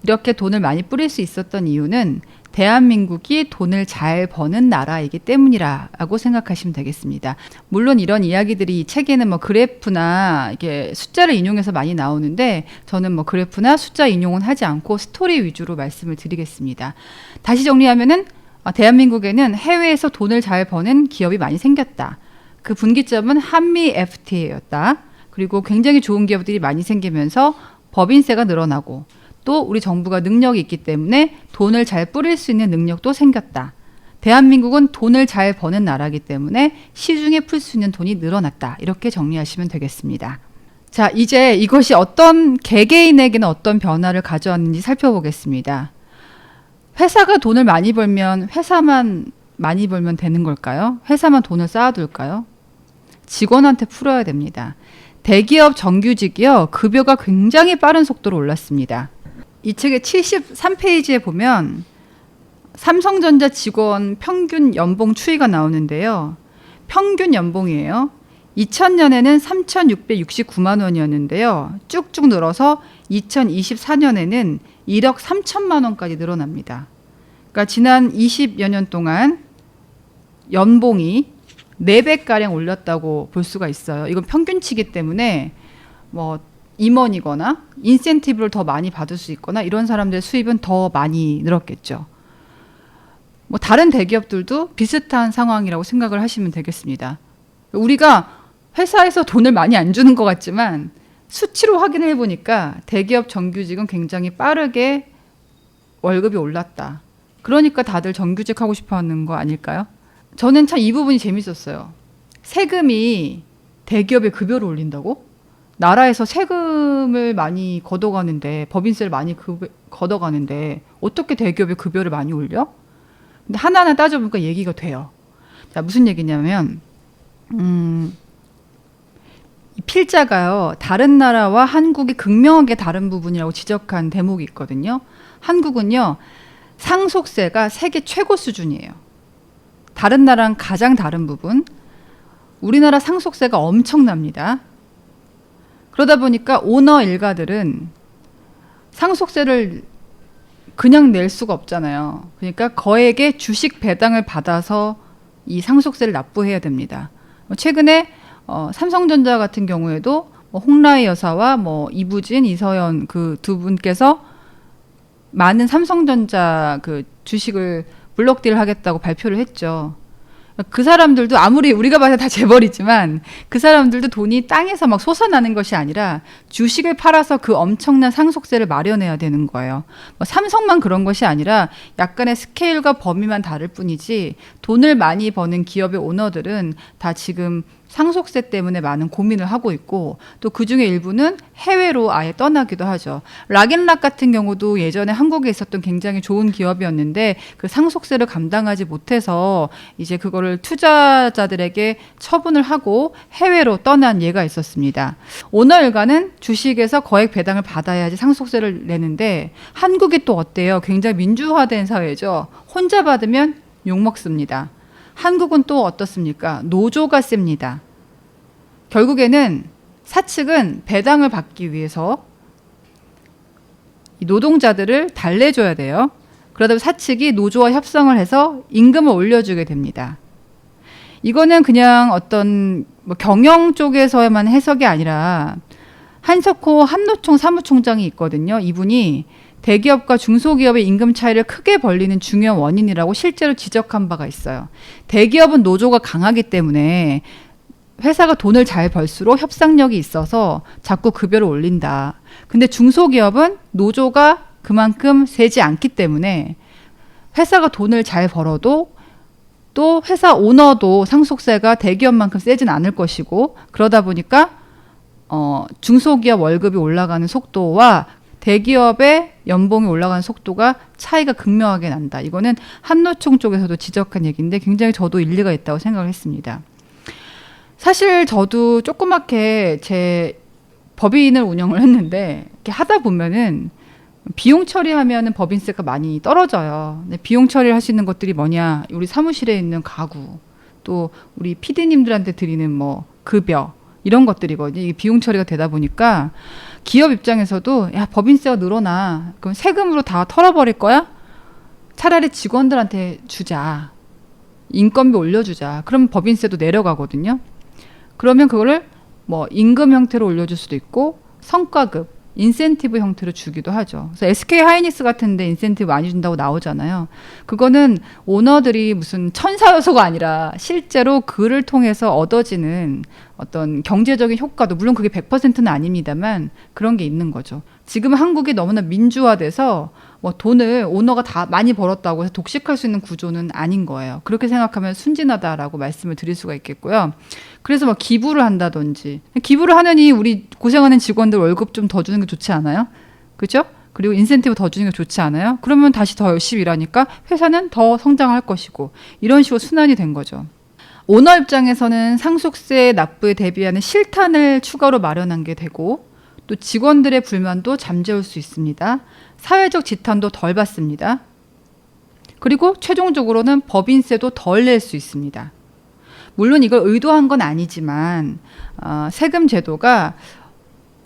이렇게 돈을 많이 뿌릴 수 있었던 이유는 대한민국이 돈을 잘 버는 나라이기 때문이라고 생각하시면 되겠습니다. 물론 이런 이야기들이 이 책에는 뭐 그래프나 이게 숫자를 인용해서 많이 나오는데 저는 뭐 그래프나 숫자 인용은 하지 않고 스토리 위주로 말씀을 드리겠습니다. 다시 정리하면은 대한민국에는 해외에서 돈을 잘 버는 기업이 많이 생겼다. 그 분기점은 한미 FTA였다. 그리고 굉장히 좋은 기업들이 많이 생기면서 법인세가 늘어나고 또 우리 정부가 능력이 있기 때문에 돈을 잘 뿌릴 수 있는 능력도 생겼다. 대한민국은 돈을 잘 버는 나라이기 때문에 시중에 풀 수 있는 돈이 늘어났다. 이렇게 정리하시면 되겠습니다. 자, 이제 이것이 어떤 개개인에게는 어떤 변화를 가져왔는지 살펴보겠습니다. 회사가 돈을 많이 벌면 회사만 많이 벌면 되는 걸까요? 회사만 돈을 쌓아둘까요? 직원한테 풀어야 됩니다. 대기업 정규직이요, 급여가 굉장히 빠른 속도로 올랐습니다. 이 책의 73페이지에 보면 삼성전자 직원 평균 연봉 추이가 나오는데요. 평균 연봉이에요. 2000년에는 3,669만 원이었는데요. 쭉쭉 늘어서 2024년에는 1억 3천만 원까지 늘어납니다. 그러니까 지난 20여 년 동안 연봉이 4배가량 올렸다고 볼 수가 있어요. 이건 평균치기 때문에 뭐 임원이거나 인센티브를 더 많이 받을 수 있거나 이런 사람들의 수입은 더 많이 늘었겠죠. 뭐 다른 대기업들도 비슷한 상황이라고 생각을 하시면 되겠습니다. 우리가 회사에서 돈을 많이 안 주는 것 같지만 수치로 확인해 보니까 대기업 정규직은 굉장히 빠르게 월급이 올랐다. 그러니까 다들 정규직 하고 싶어 하는 거 아닐까요? 저는 참 이 부분이 재밌었어요. 세금이 대기업의 급여를 올린다고? 나라에서 세금을 많이 걷어가는데, 법인세를 많이 걷어가는데 어떻게 대기업의 급여를 많이 올려? 근데 하나하나 따져보니까 얘기가 돼요. 자, 무슨 얘기냐면 이 필자가요, 다른 나라와 한국이 극명하게 다른 부분이라고 지적한 대목이 있거든요. 한국은요, 상속세가 세계 최고 수준이에요. 다른 나라랑 가장 다른 부분, 우리나라 상속세가 엄청납니다. 그러다 보니까 오너 일가들은 상속세를 그냥 낼 수가 없잖아요. 그러니까 거액의 주식 배당을 받아서 이 상속세를 납부해야 됩니다. 최근에 삼성전자 같은 경우에도 홍라희 여사와 이부진, 이서연 그 두 분께서 많은 삼성전자 그 주식을 블록딜 하겠다고 발표를 했죠. 그 사람들도 아무리 우리가 봐서 다 재벌이지만 그 사람들도 돈이 땅에서 막 솟아나는 것이 아니라 주식을 팔아서 그 엄청난 상속세를 마련해야 되는 거예요. 삼성만 그런 것이 아니라 약간의 스케일과 범위만 다를 뿐이지 돈을 많이 버는 기업의 오너들은 다 지금 상속세 때문에 많은 고민을 하고 있고 또 그중에 일부는 해외로 아예 떠나기도 하죠. 락앤락 같은 경우도 예전에 한국에 있었던 굉장히 좋은 기업이었는데 그 상속세를 감당하지 못해서 이제 그거를 투자자들에게 처분을 하고 해외로 떠난 예가 있었습니다. 오너 일가는 주식에서 거액 배당을 받아야지 상속세를 내는데 한국이 또 어때요? 굉장히 민주화된 사회죠. 혼자 받으면 욕먹습니다. 한국은 또 어떻습니까? 노조가 셉니다. 결국에는 사측은 배당을 받기 위해서 이 노동자들을 달래줘야 돼요. 그러다 보면 사측이 노조와 협상을 해서 임금을 올려주게 됩니다. 이거는 그냥 어떤 뭐 경영 쪽에서만 해석이 아니라 한석호 한노총 사무총장이 있거든요. 이분이 대기업과 중소기업의 임금 차이를 크게 벌리는 중요한 원인이라고 실제로 지적한 바가 있어요. 대기업은 노조가 강하기 때문에 회사가 돈을 잘 벌수록 협상력이 있어서 자꾸 급여를 올린다. 근데 중소기업은 노조가 그만큼 세지 않기 때문에 회사가 돈을 잘 벌어도 또 회사 오너도 상속세가 대기업만큼 세진 않을 것이고, 그러다 보니까 중소기업 월급이 올라가는 속도와 대기업의 연봉이 올라가는 속도가 차이가 극명하게 난다. 이거는 한노총 쪽에서도 지적한 얘기인데 굉장히 저도 일리가 있다고 생각을 했습니다. 사실 저도 조그맣게 제 법인을 운영을 했는데 이렇게 하다 보면은 비용 처리하면은 법인세가 많이 떨어져요. 근데 비용 처리를 하시는 것들이 뭐냐? 우리 사무실에 있는 가구, 또 우리 PD님들한테 드리는 뭐 급여 이런 것들이거든요. 이게 비용 처리가 되다 보니까 기업 입장에서도 야, 법인세가 늘어나. 그럼 세금으로 다 털어버릴 거야? 차라리 직원들한테 주자. 인건비 올려주자. 그럼 법인세도 내려가거든요. 그러면 그거를 뭐 임금 형태로 올려줄 수도 있고 성과급, 인센티브 형태로 주기도 하죠. 그래서 SK 하이닉스 같은데 인센티브 많이 준다고 나오잖아요. 그거는 오너들이 무슨 천사요소가 아니라 실제로 그를 통해서 얻어지는 어떤 경제적인 효과도, 물론 그게 100%는 아닙니다만 그런 게 있는 거죠. 지금 한국이 너무나 민주화돼서 뭐 돈을 오너가 다 많이 벌었다고 해서 독식할 수 있는 구조는 아닌 거예요. 그렇게 생각하면 순진하다라고 말씀을 드릴 수가 있겠고요. 그래서 뭐 기부를 한다든지, 기부를 하느니 우리 고생하는 직원들 월급 좀 더 주는 게 좋지 않아요? 그죠? 그리고 인센티브 더 주는 게 좋지 않아요? 그러면 다시 더 열심히 일하니까 회사는 더 성장할 것이고, 이런 식으로 순환이 된 거죠. 오너 입장에서는 상속세 납부에 대비하는 실탄을 추가로 마련한 게 되고, 또 직원들의 불만도 잠재울 수 있습니다. 사회적 지탄도 덜 받습니다. 그리고 최종적으로는 법인세도 덜 낼 수 있습니다. 물론 이걸 의도한 건 아니지만 세금 제도가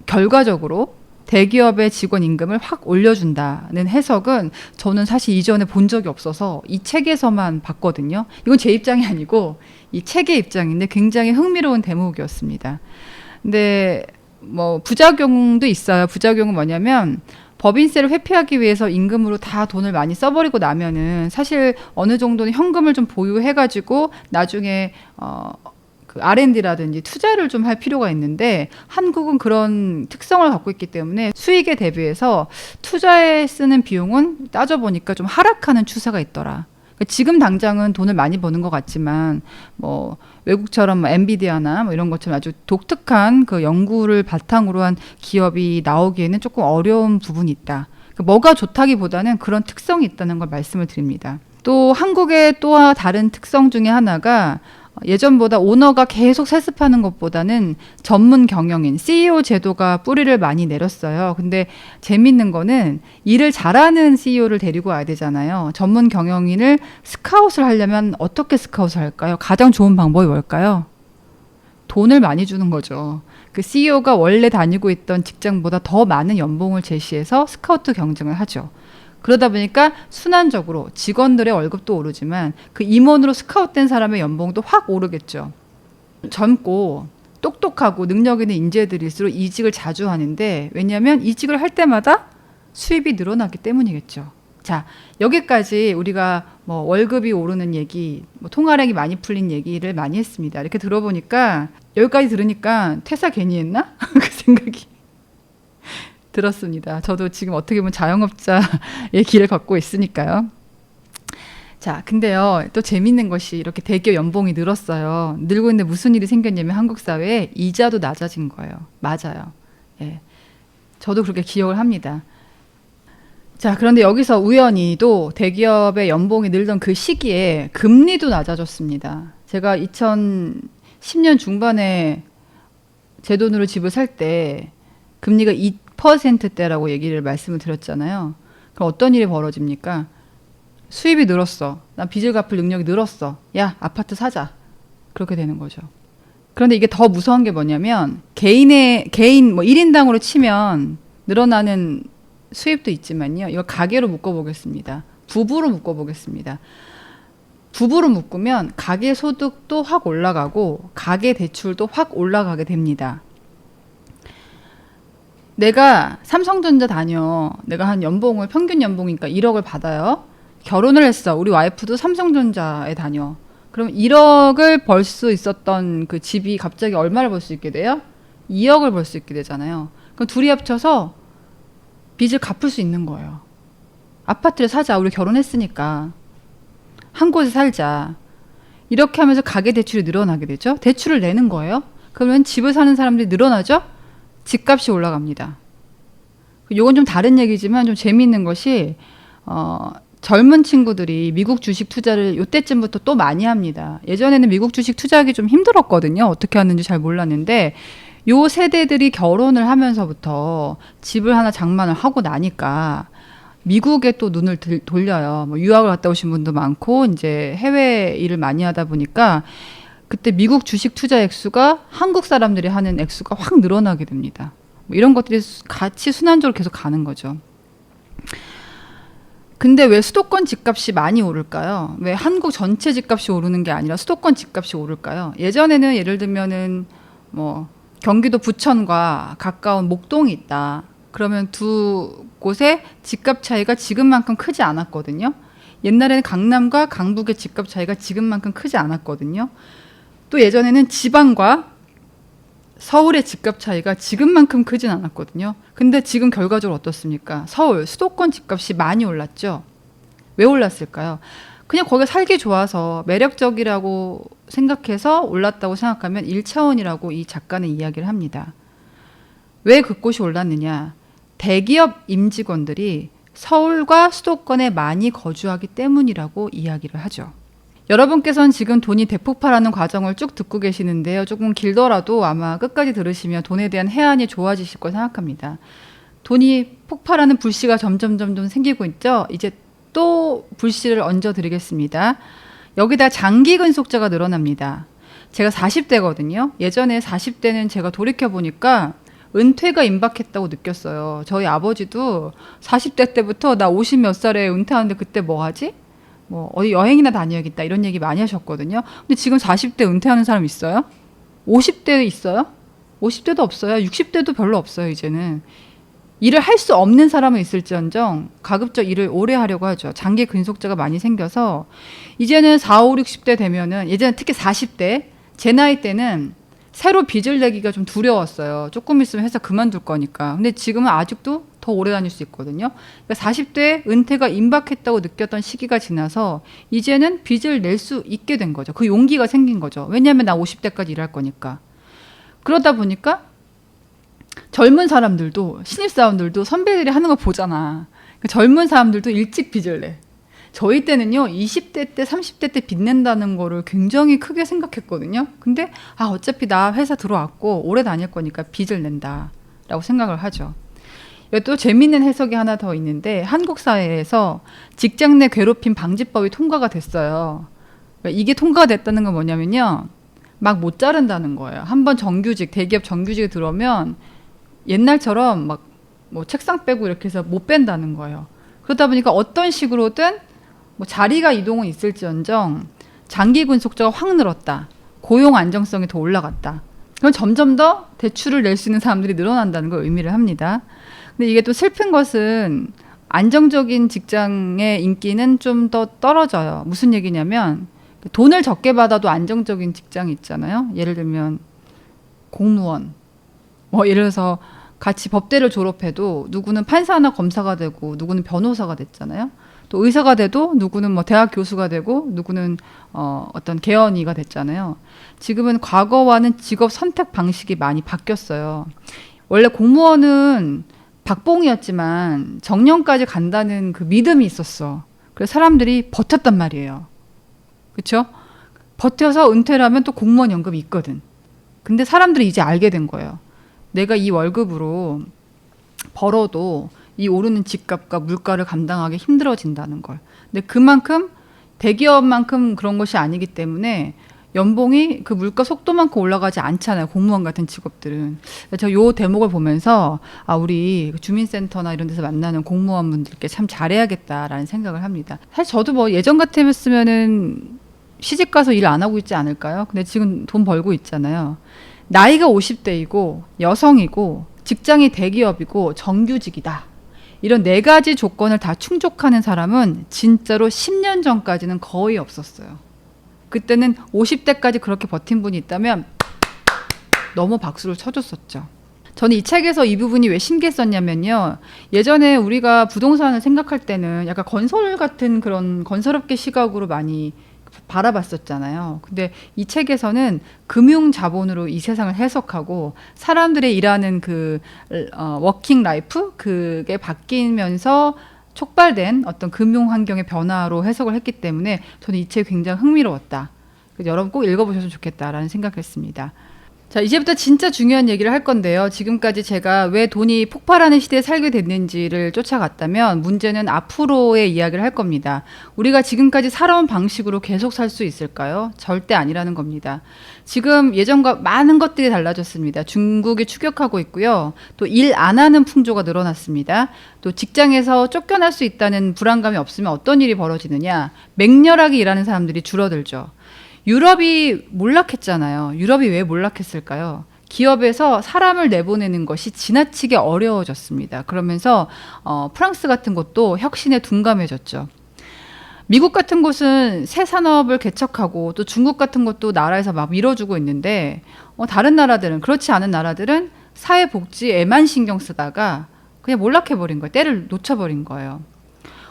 결과적으로 대기업의 직원 임금을 확 올려준다는 해석은 저는 사실 이전에 본 적이 없어서 이 책에서만 봤거든요. 이건 제 입장이 아니고 이 책의 입장인데 굉장히 흥미로운 대목이었습니다. 근데 뭐 부작용도 있어요. 부작용은 뭐냐면 법인세를 회피하기 위해서 임금으로 다 돈을 많이 써버리고 나면은 사실 어느 정도는 현금을 좀 보유해가지고 나중에 그 R&D라든지 투자를 좀 할 필요가 있는데, 한국은 그런 특성을 갖고 있기 때문에 수익에 대비해서 투자에 쓰는 비용은 따져보니까 좀 하락하는 추세가 있더라. 지금 당장은 돈을 많이 버는 것 같지만 뭐 외국처럼 뭐 엔비디아나 뭐 이런 것처럼 아주 독특한 그 연구를 바탕으로 한 기업이 나오기에는 조금 어려운 부분이 있다. 뭐가 좋다기보다는 그런 특성이 있다는 걸 말씀을 드립니다. 또 한국의 또 다른 특성 중에 하나가 예전보다 오너가 계속 세습하는 것보다는 전문 경영인, CEO 제도가 뿌리를 많이 내렸어요. 근데 재밌는 거는 일을 잘하는 CEO를 데리고 와야 되잖아요. 전문 경영인을 스카웃을 하려면 어떻게 스카웃을 할까요? 가장 좋은 방법이 뭘까요? 돈을 많이 주는 거죠. 그 CEO가 원래 다니고 있던 직장보다 더 많은 연봉을 제시해서 스카우트 경쟁을 하죠. 그러다 보니까 순환적으로 직원들의 월급도 오르지만 그 임원으로 스카웃된 사람의 연봉도 확 오르겠죠. 젊고 똑똑하고 능력 있는 인재들일수록 이직을 자주 하는데, 왜냐하면 이직을 할 때마다 수입이 늘어나기 때문이겠죠. 자, 여기까지 우리가 뭐 월급이 오르는 얘기, 뭐 통화량이 많이 풀린 얘기를 많이 했습니다. 이렇게 들어보니까, 여기까지 들으니까 퇴사 괜히 했나? 그 생각이 들었습니다. 저도 지금 어떻게 보면 자영업자의 길을 걷고 있으니까요. 자, 근데요, 또 재밌는 것이 이렇게 대기업 연봉이 늘었어요. 늘고 있는데 무슨 일이 생겼냐면 한국 사회에 이자도 낮아진 거예요. 맞아요. 예. 저도 그렇게 기억을 합니다. 자, 그런데 여기서 우연히도 대기업의 연봉이 늘던 그 시기에 금리도 낮아졌습니다. 제가 2010년 중반에 제 돈으로 집을 살 때 금리가 2%대라고 얘기를 말씀을 드렸잖아요. 그럼 어떤 일이 벌어집니까? 수입이 늘었어. 난 빚을 갚을 능력이 늘었어. 야, 아파트 사자. 그렇게 되는 거죠. 그런데 이게 더 무서운 게 뭐냐면 개인 뭐 1인당으로 치면 늘어나는 수입도 있지만요. 이거 가계로 묶어보겠습니다. 부부로 묶어보겠습니다. 부부로 묶으면 가계 소득도 확 올라가고 가계 대출도 확 올라가게 됩니다. 내가 삼성전자 다녀. 내가 한 연봉을 평균 연봉이니까 1억을 받아요. 결혼을 했어. 우리 와이프도 삼성전자에 다녀. 그럼 1억을 벌 수 있었던 그 집이 갑자기 얼마를 벌 수 있게 돼요? 2억을 벌 수 있게 되잖아요. 그럼 둘이 합쳐서 빚을 갚을 수 있는 거예요. 아파트를 사자. 우리 결혼했으니까. 한 곳에 살자. 이렇게 하면서 가계 대출이 늘어나게 되죠. 대출을 내는 거예요. 그러면 집을 사는 사람들이 늘어나죠. 집값이 올라갑니다. 요건 좀 다른 얘기지만 좀 재미있는 것이 젊은 친구들이 미국 주식 투자를 요때쯤부터 또 많이 합니다. 예전에는 미국 주식 투자하기 좀 힘들었거든요. 어떻게 하는지 잘 몰랐는데 요 세대들이 결혼을 하면서부터 집을 하나 장만을 하고 나니까 미국에 또 눈을 돌려요. 뭐 유학을 갔다 오신 분도 많고 이제 해외 일을 많이 하다 보니까 그때 미국 주식 투자 액수가 한국 사람들이 하는 액수가 확 늘어나게 됩니다. 뭐 이런 것들이 같이 순환적으로 계속 가는 거죠. 근데 왜 수도권 집값이 많이 오를까요? 왜 한국 전체 집값이 오르는 게 아니라 수도권 집값이 오를까요? 예전에는 예를 들면은 뭐 경기도 부천과 가까운 목동이 있다. 그러면 두 곳의 집값 차이가 지금만큼 크지 않았거든요. 옛날에는 강남과 강북의 집값 차이가 지금만큼 크지 않았거든요. 또 예전에는 지방과 서울의 집값 차이가 지금만큼 크진 않았거든요. 근데 지금 결과적으로 어떻습니까? 서울, 수도권 집값이 많이 올랐죠. 왜 올랐을까요? 그냥 거기가 살기 좋아서 매력적이라고 생각해서 올랐다고 생각하면 1차원이라고 이 작가는 이야기를 합니다. 왜 그곳이 올랐느냐? 대기업 임직원들이 서울과 수도권에 많이 거주하기 때문이라고 이야기를 하죠. 여러분께서는 지금 돈이 대폭발하는 과정을 쭉 듣고 계시는데요. 조금 길더라도 아마 끝까지 들으시면 돈에 대한 해안이 좋아지실 거 생각합니다. 돈이 폭발하는 불씨가 점점 생기고 있죠. 이제 또 불씨를 얹어 드리겠습니다. 여기다 장기 근속자가 늘어납니다. 제가 40대거든요. 예전에 40대는 제가 돌이켜보니까 은퇴가 임박했다고 느꼈어요. 저희 아버지도 40대 때부터 나 50 몇 살에 은퇴하는데 그때 뭐 하지? 뭐 어디 여행이나 다녀야겠다 이런 얘기 많이 하셨거든요. 근데 지금 40대 은퇴하는 사람 있어요? 50대 있어요? 50대도 없어요. 60대도 별로 없어요. 이제는 일을 할 수 없는 사람은 있을지언정 가급적 일을 오래 하려고 하죠. 장기 근속자가 많이 생겨서 이제는 4, 5, 60대 되면은 예전에 특히 40대 제 나이 때는 새로 빚을 내기가 좀 두려웠어요. 조금 있으면 회사 그만둘 거니까. 근데 지금은 아직도 더 오래 다닐 수 있거든요. 그러니까 40대 은퇴가 임박했다고 느꼈던 시기가 지나서 이제는 빚을 낼 수 있게 된 거죠. 그 용기가 생긴 거죠. 왜냐하면 나 50대까지 일할 거니까. 그러다 보니까 젊은 사람들도 신입사원들도 선배들이 하는 거 보잖아. 그러니까 젊은 사람들도 일찍 빚을 내. 저희 때는요 20대 때 30대 때 빚낸다는 거를 굉장히 크게 생각했거든요. 근데 어차피 나 회사 들어왔고 오래 다닐 거니까 빚을 낸다 라고 생각을 하죠. 또 재미있는 해석이 하나 더 있는데 한국 사회에서 직장 내 괴롭힘 방지법이 통과가 됐어요. 이게 통과가 됐다는 건 뭐냐면요 막 못 자른다는 거예요. 한번 정규직 대기업 정규직에 들어오면 옛날처럼 막 뭐 책상 빼고 이렇게 해서 못 뺀다는 거예요. 그러다 보니까 어떤 식으로든 뭐 자리가 이동은 있을지언정 장기 근속자가 확 늘었다. 고용 안정성이 더 올라갔다. 그럼 점점 더 대출을 낼 수 있는 사람들이 늘어난다는 걸 의미를 합니다. 근데 이게 또 슬픈 것은 안정적인 직장의 인기는 좀 더 떨어져요. 무슨 얘기냐면 돈을 적게 받아도 안정적인 직장이 있잖아요. 예를 들면 공무원. 뭐 예를 들어서 같이 법대를 졸업해도 누구는 판사나 검사가 되고 누구는 변호사가 됐잖아요. 또 의사가 돼도 누구는 뭐 대학 교수가 되고 누구는 어떤 개헌이가 됐잖아요. 지금은 과거와는 직업 선택 방식이 많이 바뀌었어요. 원래 공무원은 박봉이었지만 정년까지 간다는 그 믿음이 있었어. 그래서 사람들이 버텼단 말이에요. 그렇죠? 버텨서 은퇴를 하면 또 공무원 연금이 있거든. 근데 사람들이 이제 알게 된 거예요. 내가 이 월급으로 벌어도 이 오르는 집값과 물가를 감당하기 힘들어진다는 걸. 근데 그만큼 대기업만큼 그런 것이 아니기 때문에 연봉이 그 물가 속도만큼 올라가지 않잖아요. 공무원 같은 직업들은. 제가 요 대목을 보면서 우리 주민센터나 이런 데서 만나는 공무원분들께 참 잘해야겠다라는 생각을 합니다. 사실 저도 뭐 예전 같았으면은 시집 가서 일 안 하고 있지 않을까요? 근데 지금 돈 벌고 있잖아요. 나이가 50대이고 여성이고 직장이 대기업이고 정규직이다. 이런 네 가지 조건을 다 충족하는 사람은 진짜로 10년 전까지는 거의 없었어요. 그때는 50대까지 그렇게 버틴 분이 있다면 너무 박수를 쳐줬었죠. 저는 이 책에서 이 부분이 왜 신기했었냐면요. 예전에 우리가 부동산을 생각할 때는 약간 건설 같은 그런 건설업계 시각으로 많이 바라봤었잖아요. 근데 이 책에서는 금융 자본으로 이 세상을 해석하고 사람들의 일하는 그 워킹 라이프 그게 바뀌면서 촉발된 어떤 금융 환경의 변화로 해석을 했기 때문에 저는 이 책이 굉장히 흥미로웠다. 그래서 여러분 꼭 읽어보셨으면 좋겠다라는 생각했습니다. 자, 이제부터 진짜 중요한 얘기를 할 건데요. 지금까지 제가 왜 돈이 폭발하는 시대에 살게 됐는지를 쫓아갔다면 문제는 앞으로의 이야기를 할 겁니다. 우리가 지금까지 살아온 방식으로 계속 살 수 있을까요? 절대 아니라는 겁니다. 지금 예전과 많은 것들이 달라졌습니다. 중국이 추격하고 있고요. 또 일 안 하는 풍조가 늘어났습니다. 또 직장에서 쫓겨날 수 있다는 불안감이 없으면 어떤 일이 벌어지느냐? 맹렬하게 일하는 사람들이 줄어들죠. 유럽이 몰락했잖아요. 유럽이 왜 몰락했을까요? 기업에서 사람을 내보내는 것이 지나치게 어려워졌습니다. 그러면서 프랑스 같은 곳도 혁신에 둔감해졌죠. 미국 같은 곳은 새 산업을 개척하고 또 중국 같은 것도 나라에서 막 밀어주고 있는데 다른 나라들은 그렇지 않은 나라들은 사회복지에만 신경 쓰다가 그냥 몰락해버린 거예요. 때를 놓쳐버린 거예요.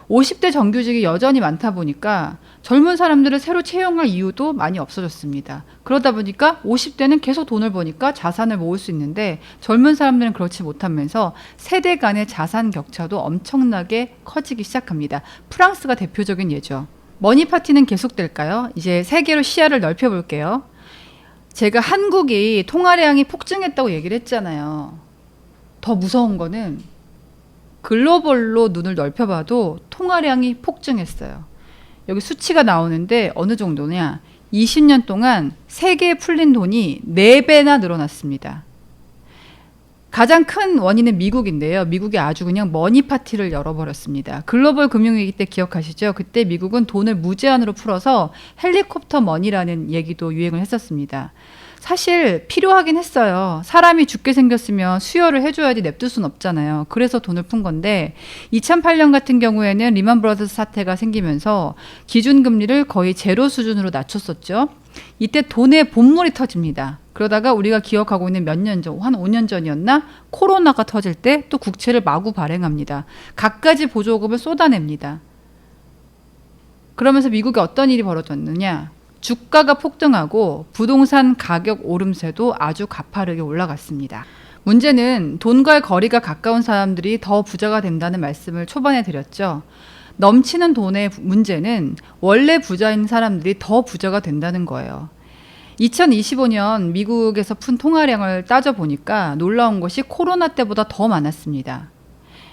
50대 정규직이 여전히 많다 보니까 젊은 사람들을 새로 채용할 이유도 많이 없어졌습니다. 그러다 보니까 50대는 계속 돈을 버니까 자산을 모을 수 있는데 젊은 사람들은 그렇지 못하면서 세대 간의 자산 격차도 엄청나게 커지기 시작합니다. 프랑스가 대표적인 예죠. 머니파티는 계속될까요? 이제 세계로 시야를 넓혀볼게요. 제가 한국이 통화량이 폭증했다고 얘기를 했잖아요. 더 무서운 거는 글로벌로 눈을 넓혀봐도 통화량이 폭증했어요. 여기 수치가 나오는데 어느 정도냐? 20년 동안 세계에 풀린 돈이 4배나 늘어났습니다. 가장 큰 원인은 미국인데요. 미국이 아주 그냥 머니파티를 열어버렸습니다. 글로벌 금융위기 때 기억하시죠? 그때 미국은 돈을 무제한으로 풀어서 헬리콥터 머니라는 얘기도 유행을 했었습니다. 사실 필요하긴 했어요. 사람이 죽게 생겼으면 수혈을 해줘야지 냅둘 순 없잖아요. 그래서 돈을 푼 건데 2008년 같은 경우에는 리만 브라더스 사태가 생기면서 기준금리를 거의 제로 수준으로 낮췄었죠. 이때 돈의 본물이 터집니다. 그러다가 우리가 기억하고 있는 몇 년 전, 한 5년 전이었나? 코로나가 터질 때 또 국채를 마구 발행합니다. 갖가지 보조금을 쏟아냅니다. 그러면서 미국에 어떤 일이 벌어졌느냐? 주가가 폭등하고 부동산 가격 오름세도 아주 가파르게 올라갔습니다. 문제는 돈과의 거리가 가까운 사람들이 더 부자가 된다는 말씀을 초반에 드렸죠. 넘치는 돈의 문제는 원래 부자인 사람들이 더 부자가 된다는 거예요. 2025년 미국에서 푼 통화량을 따져보니까 놀라운 것이 코로나 때보다 더 많았습니다.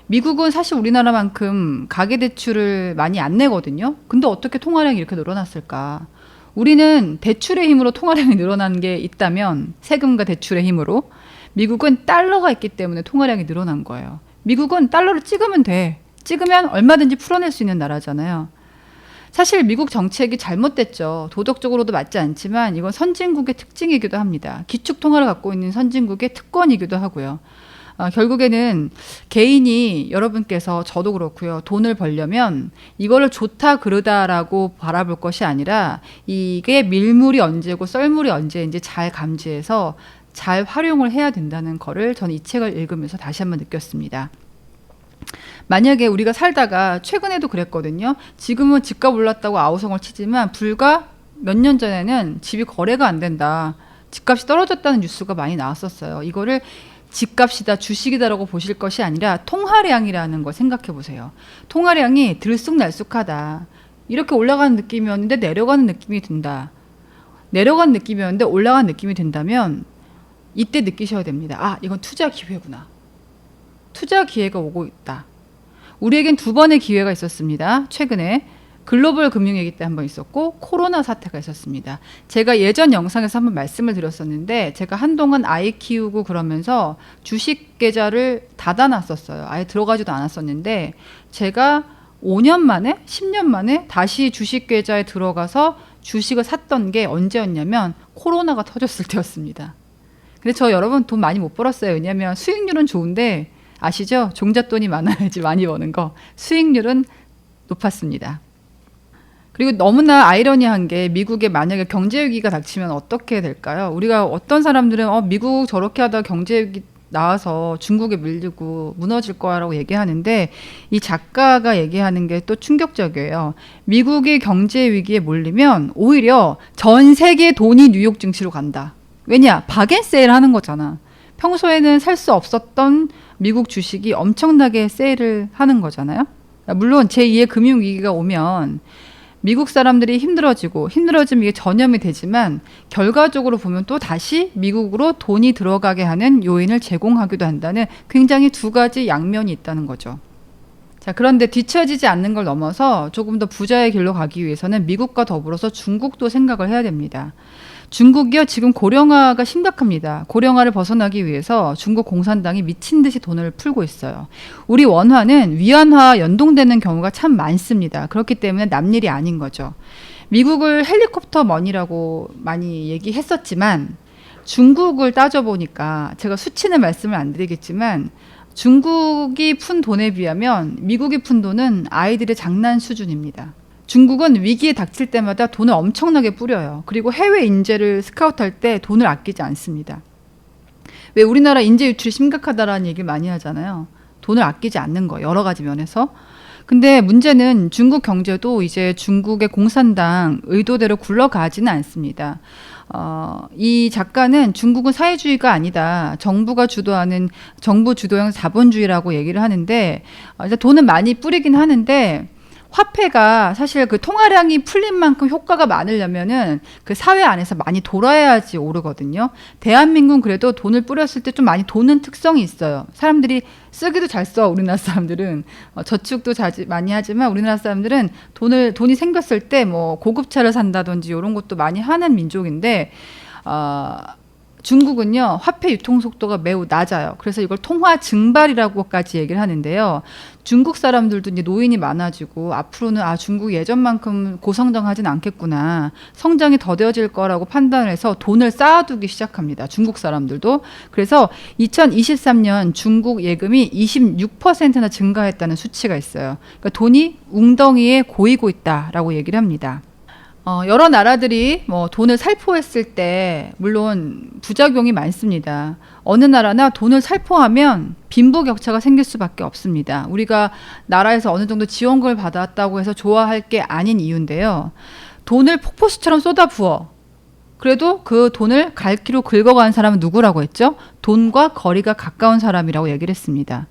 미국은 사실 우리나라만큼 가계대출을 많이 안 내거든요. 근데 어떻게 통화량이 이렇게 늘어났을까? 우리는 대출의 힘으로 통화량이 늘어난 게 있다면 세금과 대출의 힘으로 미국은 달러가 있기 때문에 통화량이 늘어난 거예요. 미국은 달러를 찍으면 돼. 찍으면 얼마든지 풀어낼 수 있는 나라잖아요. 사실 미국 정책이 잘못됐죠. 도덕적으로도 맞지 않지만 이건 선진국의 특징이기도 합니다. 기축통화를 갖고 있는 선진국의 특권이기도 하고요. 결국에는 개인이 여러분께서 저도 그렇고요. 돈을 벌려면 이거를 좋다 그르다라고 바라볼 것이 아니라 이게 밀물이 언제고 썰물이 언제인지 잘 감지해서 잘 활용을 해야 된다는 거를 저는 이 책을 읽으면서 다시 한번 느꼈습니다. 만약에 우리가 살다가 최근에도 그랬거든요. 지금은 집값 올랐다고 아우성을 치지만 불과 몇 년 전에는 집이 거래가 안 된다. 집값이 떨어졌다는 뉴스가 많이 나왔었어요. 이거를 집값이다, 주식이다라고 보실 것이 아니라 통화량이라는 걸 생각해 보세요. 통화량이 들쑥날쑥하다. 이렇게 올라가는 느낌이었는데 내려가는 느낌이 든다. 내려가는 느낌이었는데 올라가는 느낌이 든다면 이때 느끼셔야 됩니다. 아, 이건 투자 기회구나. 투자 기회가 오고 있다. 우리에겐 2번의 기회가 있었습니다. 최근에 글로벌 금융위기 때 한번 있었고 코로나 사태가 있었습니다. 제가 예전 영상에서 한번 말씀을 드렸었는데 제가 한동안 아이 키우고 그러면서 주식 계좌를 닫아놨었어요. 아예 들어가지도 않았었는데 제가 5년 만에, 10년 만에 다시 주식 계좌에 들어가서 주식을 샀던 게 언제였냐면 코로나가 터졌을 때였습니다. 근데 저 여러분 돈 많이 못 벌었어요. 왜냐면 수익률은 좋은데 아시죠? 종잣돈이 많아야지 많이 버는 거. 수익률은 높았습니다. 그리고 너무나 아이러니한 게 미국에 만약에 경제 위기가 닥치면 어떻게 될까요? 우리가 어떤 사람들은 미국 저렇게 하다 경제 위기 나와서 중국에 밀리고 무너질 거라고 얘기하는데 이 작가가 얘기하는 게 또 충격적이에요. 미국이 경제 위기에 몰리면 오히려 전 세계 돈이 뉴욕 증시로 간다. 왜냐? 박앤세일 하는 거잖아. 평소에는 살 수 없었던 미국 주식이 엄청나게 세일을 하는 거잖아요. 물론 제2의 금융위기가 오면 미국 사람들이 힘들어지면 이게 전염이 되지만 결과적으로 보면 또 다시 미국으로 돈이 들어가게 하는 요인을 제공하기도 한다는 굉장히 두 가지 양면이 있다는 거죠. 자, 그런데 뒤처지지 않는 걸 넘어서 조금 더 부자의 길로 가기 위해서는 미국과 더불어서 중국도 생각을 해야 됩니다. 중국이요, 지금 고령화가 심각합니다. 고령화를 벗어나기 위해서 중국 공산당이 미친 듯이 돈을 풀고 있어요. 우리 원화는 위안화와 연동되는 경우가 참 많습니다. 그렇기 때문에 남일이 아닌 거죠. 미국을 헬리콥터 머니라고 많이 얘기했었지만 중국을 따져보니까 제가 수치는 말씀을 안 드리겠지만 중국이 푼 돈에 비하면 미국이 푼 돈은 아이들의 장난 수준입니다. 중국은 위기에 닥칠 때마다 돈을 엄청나게 뿌려요. 그리고 해외 인재를 스카우트할 때 돈을 아끼지 않습니다. 왜 우리나라 인재 유출이 심각하다라는 얘기를 많이 하잖아요. 돈을 아끼지 않는 거, 여러 가지 면에서. 근데 문제는 중국 경제도 이제 중국의 공산당 의도대로 굴러가지는 않습니다. 이 작가는 중국은 사회주의가 아니다. 정부가 주도하는 정부 주도형 자본주의라고 얘기를 하는데 돈은 많이 뿌리긴 하는데 화폐가 사실 그 통화량이 풀린 만큼 효과가 많으려면은 그 사회 안에서 많이 돌아야지 오르거든요. 대한민국은 그래도 돈을 뿌렸을 때 좀 많이 도는 특성이 있어요. 사람들이 쓰기도 잘 써, 우리나라 사람들은. 저축도 많이 하지만 우리나라 사람들은 돈이 생겼을 때 뭐 고급차를 산다든지 이런 것도 많이 하는 민족인데, 중국은요, 화폐 유통 속도가 매우 낮아요. 그래서 이걸 통화 증발이라고까지 얘기를 하는데요. 중국 사람들도 이제 노인이 많아지고 앞으로는 중국 예전만큼 고성장하진 않겠구나. 성장이 더뎌질 거라고 판단을 해서 돈을 쌓아두기 시작합니다. 중국 사람들도. 그래서 2023년 중국 예금이 26%나 증가했다는 수치가 있어요. 그러니까 돈이 웅덩이에 고이고 있다라고 얘기를 합니다. 여러 나라들이 뭐 돈을 살포했을 때 물론 부작용이 많습니다. 어느 나라나 돈을 살포하면 빈부격차가 생길 수밖에 없습니다. 우리가 나라에서 어느 정도 지원금을 받았다고 해서 좋아할 게 아닌 이유인데요. 돈을 폭포수처럼 쏟아부어. 그래도 그 돈을 갈기로 긁어가는 사람은 누구라고 했죠? 돈과 거리가 가까운 사람이라고 얘기를 했습니다.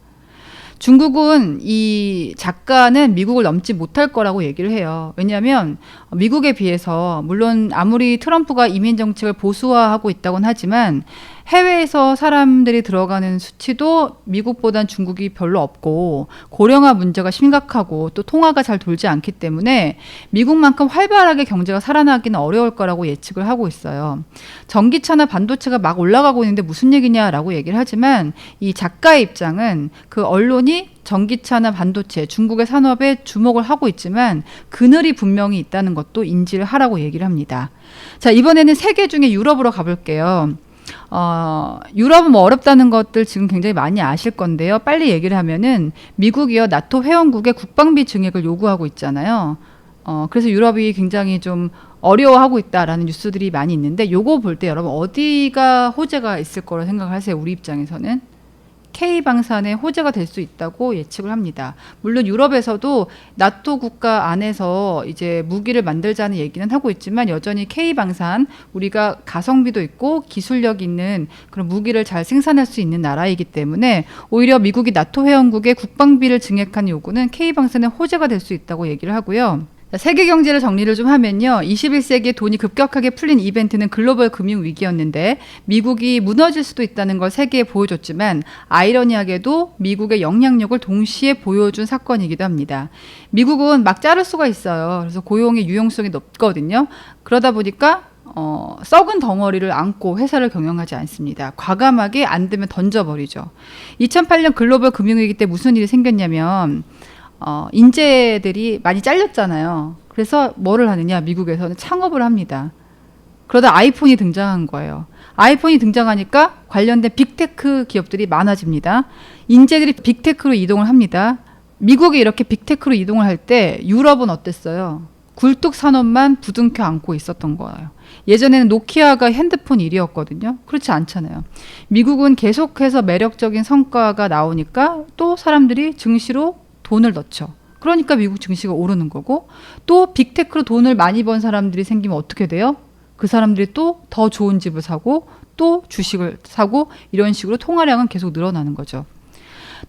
중국은 이 작가는 미국을 넘지 못할 거라고 얘기를 해요. 왜냐하면 미국에 비해서 물론 아무리 트럼프가 이민 정책을 보수화하고 있다고는 하지만 해외에서 사람들이 들어가는 수치도 미국보단 중국이 별로 없고 고령화 문제가 심각하고 또 통화가 잘 돌지 않기 때문에 미국만큼 활발하게 경제가 살아나기는 어려울 거라고 예측을 하고 있어요. 전기차나 반도체가 막 올라가고 있는데 무슨 얘기냐라고 얘기를 하지만 이 작가의 입장은 그 언론이 전기차나 반도체, 중국의 산업에 주목을 하고 있지만 그늘이 분명히 있다는 것도 인지를 하라고 얘기를 합니다. 자, 이번에는 세계 중에 유럽으로 가볼게요. 유럽은 뭐 어렵다는 것들 지금 굉장히 많이 아실 건데요. 빨리 얘기를 하면은 미국이요, 나토 회원국의 국방비 증액을 요구하고 있잖아요. 그래서 유럽이 굉장히 좀 어려워하고 있다라는 뉴스들이 많이 있는데 요거 볼 때 여러분 어디가 호재가 있을 거라 생각하세요? 우리 입장에서는? K방산의 호재가 될 수 있다고 예측을 합니다. 물론 유럽에서도 나토 국가 안에서 이제 무기를 만들자는 얘기는 하고 있지만 여전히 K방산, 우리가 가성비도 있고 기술력 있는 그런 무기를 잘 생산할 수 있는 나라이기 때문에 오히려 미국이 나토 회원국의 국방비를 증액한 요구는 K방산의 호재가 될 수 있다고 얘기를 하고요. 세계 경제를 정리를 좀 하면요. 21세기에 돈이 급격하게 풀린 이벤트는 글로벌 금융 위기였는데 미국이 무너질 수도 있다는 걸 세계에 보여줬지만 아이러니하게도 미국의 영향력을 동시에 보여준 사건이기도 합니다. 미국은 막 자를 수가 있어요. 그래서 고용의 유용성이 높거든요. 그러다 보니까 썩은 덩어리를 안고 회사를 경영하지 않습니다. 과감하게 안 되면 던져버리죠. 2008년 글로벌 금융위기 때 무슨 일이 생겼냐면 인재들이 많이 잘렸잖아요. 그래서 뭐를 하느냐? 미국에서는 창업을 합니다. 그러다 아이폰이 등장한 거예요. 아이폰이 등장하니까 관련된 빅테크 기업들이 많아집니다. 인재들이 빅테크로 이동을 합니다. 미국이 이렇게 빅테크로 이동을 할 때 유럽은 어땠어요? 굴뚝 산업만 부둥켜 안고 있었던 거예요. 예전에는 노키아가 핸드폰 1위였거든요. 그렇지 않잖아요. 미국은 계속해서 매력적인 성과가 나오니까 또 사람들이 증시로 돈을 넣죠. 그러니까 미국 증시가 오르는 거고, 또 빅테크로 돈을 많이 번 사람들이 생기면 어떻게 돼요? 그 사람들이 또 더 좋은 집을 사고 또 주식을 사고 이런 식으로 통화량은 계속 늘어나는 거죠.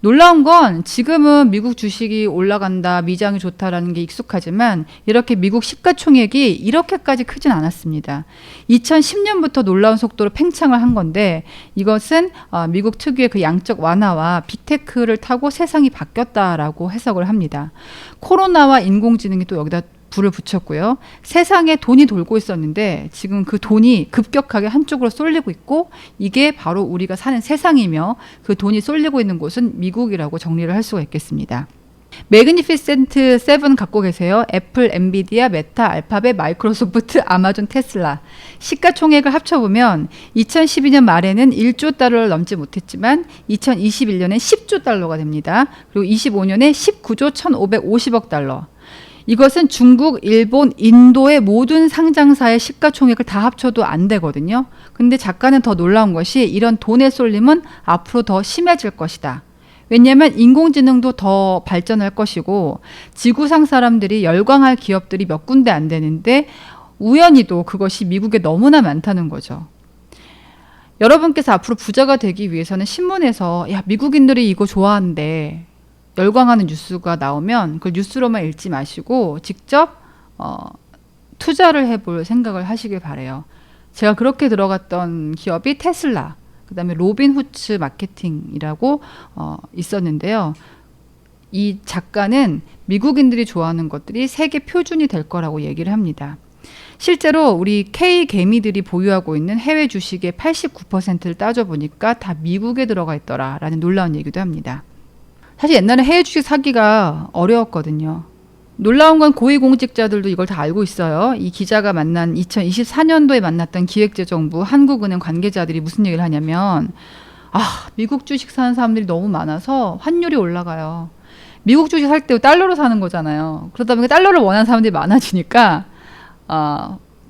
놀라운 건 지금은 미국 주식이 올라간다, 미장이 좋다라는 게 익숙하지만 이렇게 미국 시가총액이 이렇게까지 크진 않았습니다. 2010년부터 놀라운 속도로 팽창을 한 건데, 이것은 미국 특유의 그 양적 완화와 빅테크를 타고 세상이 바뀌었다라고 해석을 합니다. 코로나와 인공지능이 또 여기다 불을 붙였고요. 세상에 돈이 돌고 있었는데 지금 그 돈이 급격하게 한쪽으로 쏠리고 있고, 이게 바로 우리가 사는 세상이며 그 돈이 쏠리고 있는 곳은 미국이라고 정리를 할 수가 있겠습니다. 매그니피센트 7 갖고 계세요? 애플, 엔비디아, 메타, 알파벳, 마이크로소프트, 아마존, 테슬라. 시가총액을 합쳐보면 2012년 말에는 1조 달러를 넘지 못했지만 2021년에 10조 달러가 됩니다. 그리고 25년에 19조 1,550억 달러. 이것은 중국, 일본, 인도의 모든 상장사의 시가총액을 다 합쳐도 안 되거든요. 근데 작가는 더 놀라운 것이 이런 돈의 쏠림은 앞으로 더 심해질 것이다. 왜냐하면 인공지능도 더 발전할 것이고 지구상 사람들이 열광할 기업들이 몇 군데 안 되는데 우연히도 그것이 미국에 너무나 많다는 거죠. 여러분께서 앞으로 부자가 되기 위해서는 신문에서 야, 미국인들이 이거 좋아한대, 열광하는 뉴스가 나오면 그걸 뉴스로만 읽지 마시고 직접 투자를 해볼 생각을 하시길 바래요. 제가 그렇게 들어갔던 기업이 테슬라, 그다음에 로빈후츠 마케팅이라고 있었는데요. 이 작가는 미국인들이 좋아하는 것들이 세계 표준이 될 거라고 얘기를 합니다. 실제로 우리 K 개미들이 보유하고 있는 해외 주식의 89%를 따져보니까 다 미국에 들어가 있더라라는 놀라운 얘기도 합니다. 사실 옛날에 해외 주식 사기가 어려웠거든요. 놀라운 건 고위공직자들도 이걸 다 알고 있어요. 이 기자가 만난 2024년도에 만났던 기획재정부 한국은행 관계자들이 무슨 얘기를 하냐면, 미국 주식 사는 사람들이 너무 많아서 환율이 올라가요. 미국 주식 살 때 달러로 사는 거잖아요. 그러다 보니까 달러를 원하는 사람들이 많아지니까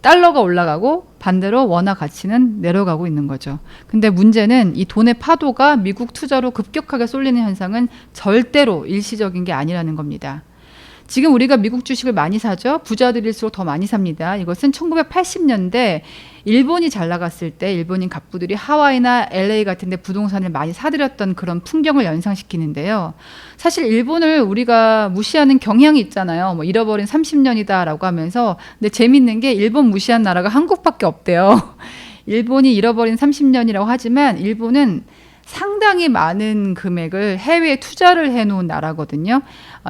달러가 올라가고 반대로 원화 가치는 내려가고 있는 거죠. 근데 문제는 이 돈의 파도가 미국 투자로 급격하게 쏠리는 현상은 절대로 일시적인 게 아니라는 겁니다. 지금 우리가 미국 주식을 많이 사죠. 부자들일수록 더 많이 삽니다. 이것은 1980년대 일본이 잘 나갔을 때 일본인 갑부들이 하와이나 LA 같은 데 부동산을 많이 사들였던 그런 풍경을 연상시키는데요. 사실 일본을 우리가 무시하는 경향이 있잖아요. 뭐 잃어버린 30년이다라고 하면서. 근데 재밌는 게 일본 무시한 나라가 한국밖에 없대요. 일본이 잃어버린 30년이라고 하지만 일본은 상당히 많은 금액을 해외에 투자를 해놓은 나라거든요.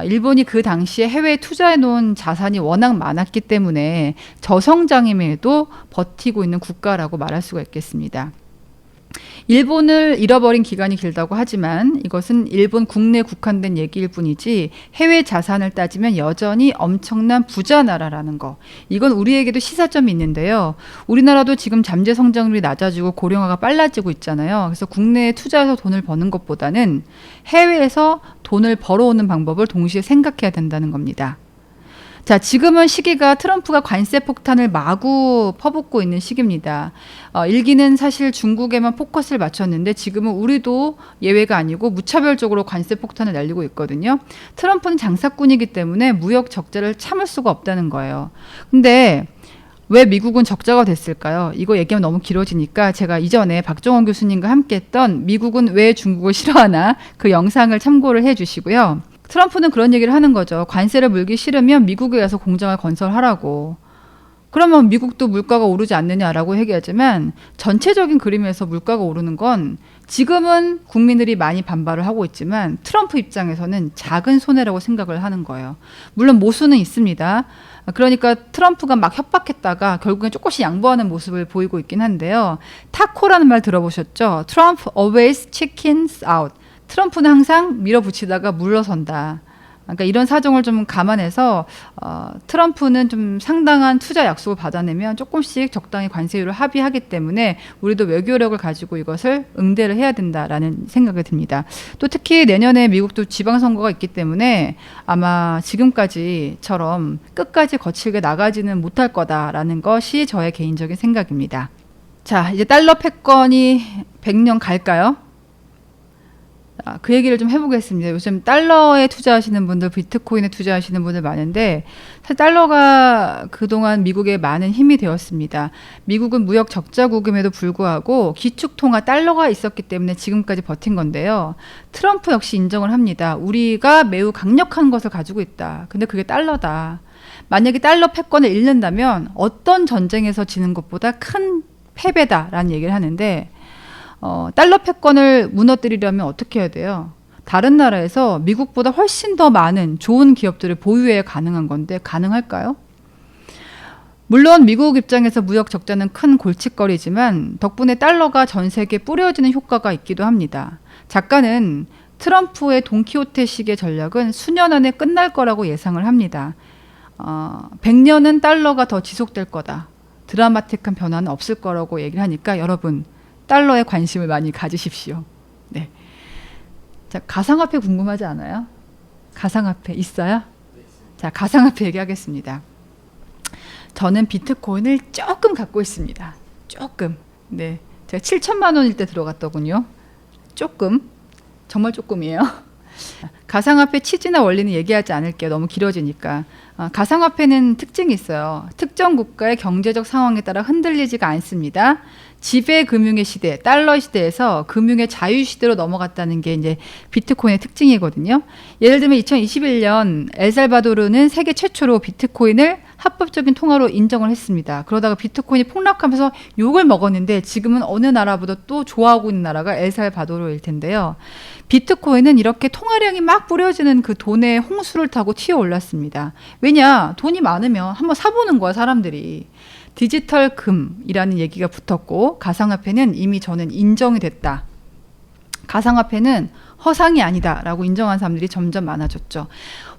일본이 그 당시에 해외에 투자해놓은 자산이 워낙 많았기 때문에 저성장임에도 버티고 있는 국가라고 말할 수가 있겠습니다. 일본을 잃어버린 기간이 길다고 하지만 이것은 일본 국내에 국한된 얘기일 뿐이지 해외 자산을 따지면 여전히 엄청난 부자 나라라는 거. 이건 우리에게도 시사점이 있는데요. 우리나라도 지금 잠재 성장률이 낮아지고 고령화가 빨라지고 있잖아요. 그래서 국내에 투자해서 돈을 버는 것보다는 해외에서 돈을 벌어오는 방법을 동시에 생각해야 된다는 겁니다. 자, 지금은 시기가 트럼프가 관세 폭탄을 마구 퍼붓고 있는 시기입니다. 일기는 사실 중국에만 포커스를 맞췄는데 지금은 우리도 예외가 아니고 무차별적으로 관세 폭탄을 날리고 있거든요. 트럼프는 장사꾼이기 때문에 무역 적자를 참을 수가 없다는 거예요. 근데 왜 미국은 적자가 됐을까요? 이거 얘기하면 너무 길어지니까 제가 이전에 박정원 교수님과 함께 했던 미국은 왜 중국을 싫어하나 그 영상을 참고를 해 주시고요. 트럼프는 그런 얘기를 하는 거죠. 관세를 물기 싫으면 미국에 가서 공장을 건설하라고. 그러면 미국도 물가가 오르지 않느냐라고 얘기하지만 전체적인 그림에서 물가가 오르는 건 지금은 국민들이 많이 반발을 하고 있지만 트럼프 입장에서는 작은 손해라고 생각을 하는 거예요. 물론 모순은 있습니다. 그러니까 트럼프가 막 협박했다가 결국엔 조금씩 양보하는 모습을 보이고 있긴 한데요. 타코라는 말 들어보셨죠? Trump always chickens out. 트럼프는 항상 밀어붙이다가 물러선다. 그러니까 이런 사정을 좀 감안해서 트럼프는 좀 상당한 투자 약속을 받아내면 조금씩 적당히 관세율을 합의하기 때문에 우리도 외교력을 가지고 이것을 응대를 해야 된다라는 생각이 듭니다. 또 특히 내년에 미국도 지방선거가 있기 때문에 아마 지금까지처럼 끝까지 거칠게 나가지는 못할 거다라는 것이 저의 개인적인 생각입니다. 자, 이제 달러 패권이 100년 갈까요? 그 얘기를 좀 해보겠습니다. 요즘 달러에 투자하시는 분들, 비트코인에 투자하시는 분들 많은데 사실 달러가 그동안 미국에 많은 힘이 되었습니다. 미국은 무역 적자국임에도 불구하고 기축통화 달러가 있었기 때문에 지금까지 버틴 건데요. 트럼프 역시 인정을 합니다. 우리가 매우 강력한 것을 가지고 있다. 근데 그게 달러다. 만약에 달러 패권을 잃는다면 어떤 전쟁에서 지는 것보다 큰 패배다라는 얘기를 하는데 달러 패권을 무너뜨리려면 어떻게 해야 돼요? 다른 나라에서 미국보다 훨씬 더 많은 좋은 기업들을 보유해야 가능한 건데 가능할까요? 물론 미국 입장에서 무역 적자는 큰 골칫거리지만 덕분에 달러가 전 세계에 뿌려지는 효과가 있기도 합니다. 작가는 트럼프의 돈키호테식의 전략은 수년 안에 끝날 거라고 예상을 합니다. 100년은 달러가 더 지속될 거다. 드라마틱한 변화는 없을 거라고 얘기를 하니까 여러분 달러에 관심을 많이 가지십시오. 네. 자, 가상화폐 궁금하지 않아요? 가상화폐 있어요? 자, 가상화폐 얘기하겠습니다. 저는 비트코인을 조금 갖고 있습니다. 조금. 네. 제가 7천만 원일 때 들어갔더군요. 조금. 정말 조금이에요. 가상화폐 취지나 원리는 얘기하지 않을게요. 너무 길어지니까. 가상화폐는 특징이 있어요. 특정 국가의 경제적 상황에 따라 흔들리지가 않습니다. 지배금융의 시대, 달러 시대에서 금융의 자유시대로 넘어갔다는 게 이제 비트코인의 특징이거든요. 예를 들면 2021년 엘살바도르는 세계 최초로 비트코인을 합법적인 통화로 인정을 했습니다. 그러다가 비트코인이 폭락하면서 욕을 먹었는데 지금은 어느 나라보다 또 좋아하고 있는 나라가 엘살바도르일 텐데요. 비트코인은 이렇게 통화량이 막 뿌려지는 그 돈의 홍수를 타고 튀어 올랐습니다. 왜냐? 돈이 많으면 한번 사보는 거야, 사람들이. 디지털 금이라는 얘기가 붙었고 가상화폐는 이미 저는 인정이 됐다. 가상화폐는 허상이 아니다 라고 인정한 사람들이 점점 많아졌죠.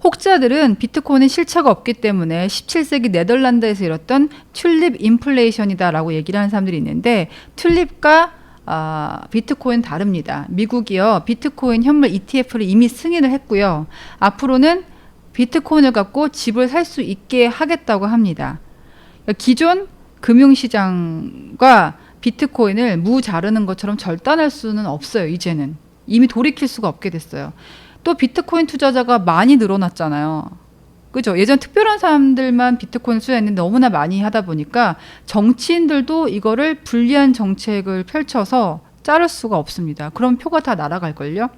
혹자들은 비트코인은 실체가 없기 때문에 17세기 네덜란드에서 일었던 튤립 인플레이션이다 라고 얘기를 하는 사람들이 있는데 튤립과 비트코인 다릅니다. 미국이요 비트코인 현물 ETF를 이미 승인을 했고요. 앞으로는 비트코인을 갖고 집을 살 수 있게 하겠다고 합니다. 기존 금융시장과 비트코인을 무 자르는 것처럼 절단할 수는 없어요. 이제는 이미 돌이킬 수가 없게 됐어요. 또 비트코인 투자자가 많이 늘어났잖아요. 그죠? 예전 특별한 사람들만 비트코인 투자했는데 너무나 많이 하다 보니까 정치인들도 이거를 불리한 정책을 펼쳐서 자를 수가 없습니다. 그럼 표가 다 날아갈걸요?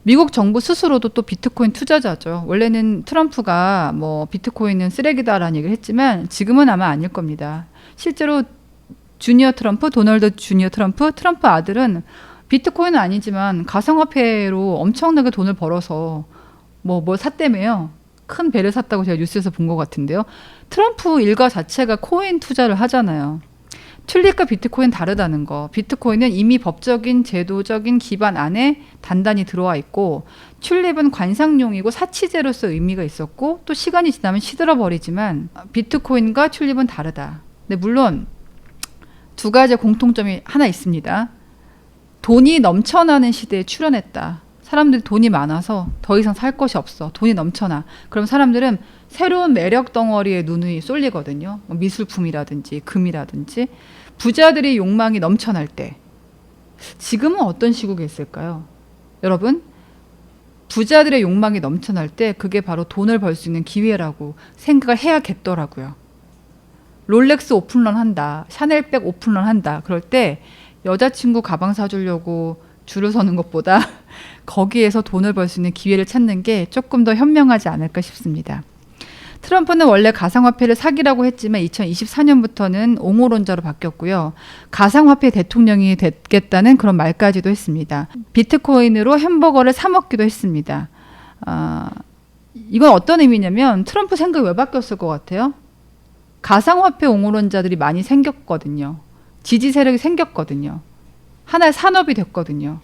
미국 정부 스스로도 또 비트코인 투자자죠. 원래는 트럼프가 뭐 비트코인은 쓰레기다라는 얘기를 했지만 지금은 아마 아닐 겁니다. 실제로 주니어 트럼프, 도널드 주니어 트럼프, 트럼프 아들은 비트코인은 아니지만 가상화폐로 엄청나게 돈을 벌어서 뭘 샀다며요. 큰 배를 샀다고 제가 뉴스에서 본 것 같은데요. 트럼프 일가 자체가 코인 투자를 하잖아요. 튤립과 비트코인 다르다는 거. 비트코인은 이미 법적인 제도적인 기반 안에 단단히 들어와 있고 튤립은 관상용이고 사치제로서 의미가 있었고 또 시간이 지나면 시들어 버리지만 비트코인과 튤립은 다르다. 근데 물론 두 가지 공통점이 하나 있습니다. 돈이 넘쳐나는 시대에 출현했다. 사람들이 돈이 많아서 더 이상 살 것이 없어. 돈이 넘쳐나. 그럼 사람들은 새로운 매력 덩어리에 눈이 쏠리거든요. 미술품이라든지 금이라든지. 부자들이 욕망이 넘쳐날 때 지금은 어떤 시국에 있을까요? 여러분 부자들의 욕망이 넘쳐날 때 그게 바로 돈을 벌 수 있는 기회라고 생각을 해야겠더라고요. 롤렉스 오픈런 한다. 샤넬백 오픈런 한다. 그럴 때 여자친구 가방 사주려고 줄을 서는 것보다 거기에서 돈을 벌 수 있는 기회를 찾는 게 조금 더 현명하지 않을까 싶습니다. 트럼프는 원래 가상화폐를 사기라고 했지만 2024년부터는 옹호론자로 바뀌었고요. 가상화폐 대통령이 됐겠다는 그런 말까지도 했습니다. 비트코인으로 햄버거를 사 먹기도 했습니다. 이건 어떤 의미냐면 트럼프 생각이 왜 바뀌었을 것 같아요? 가상화폐 옹호론자들이 많이 생겼거든요. 지지 세력이 생겼거든요. 하나의 산업이 됐거든요.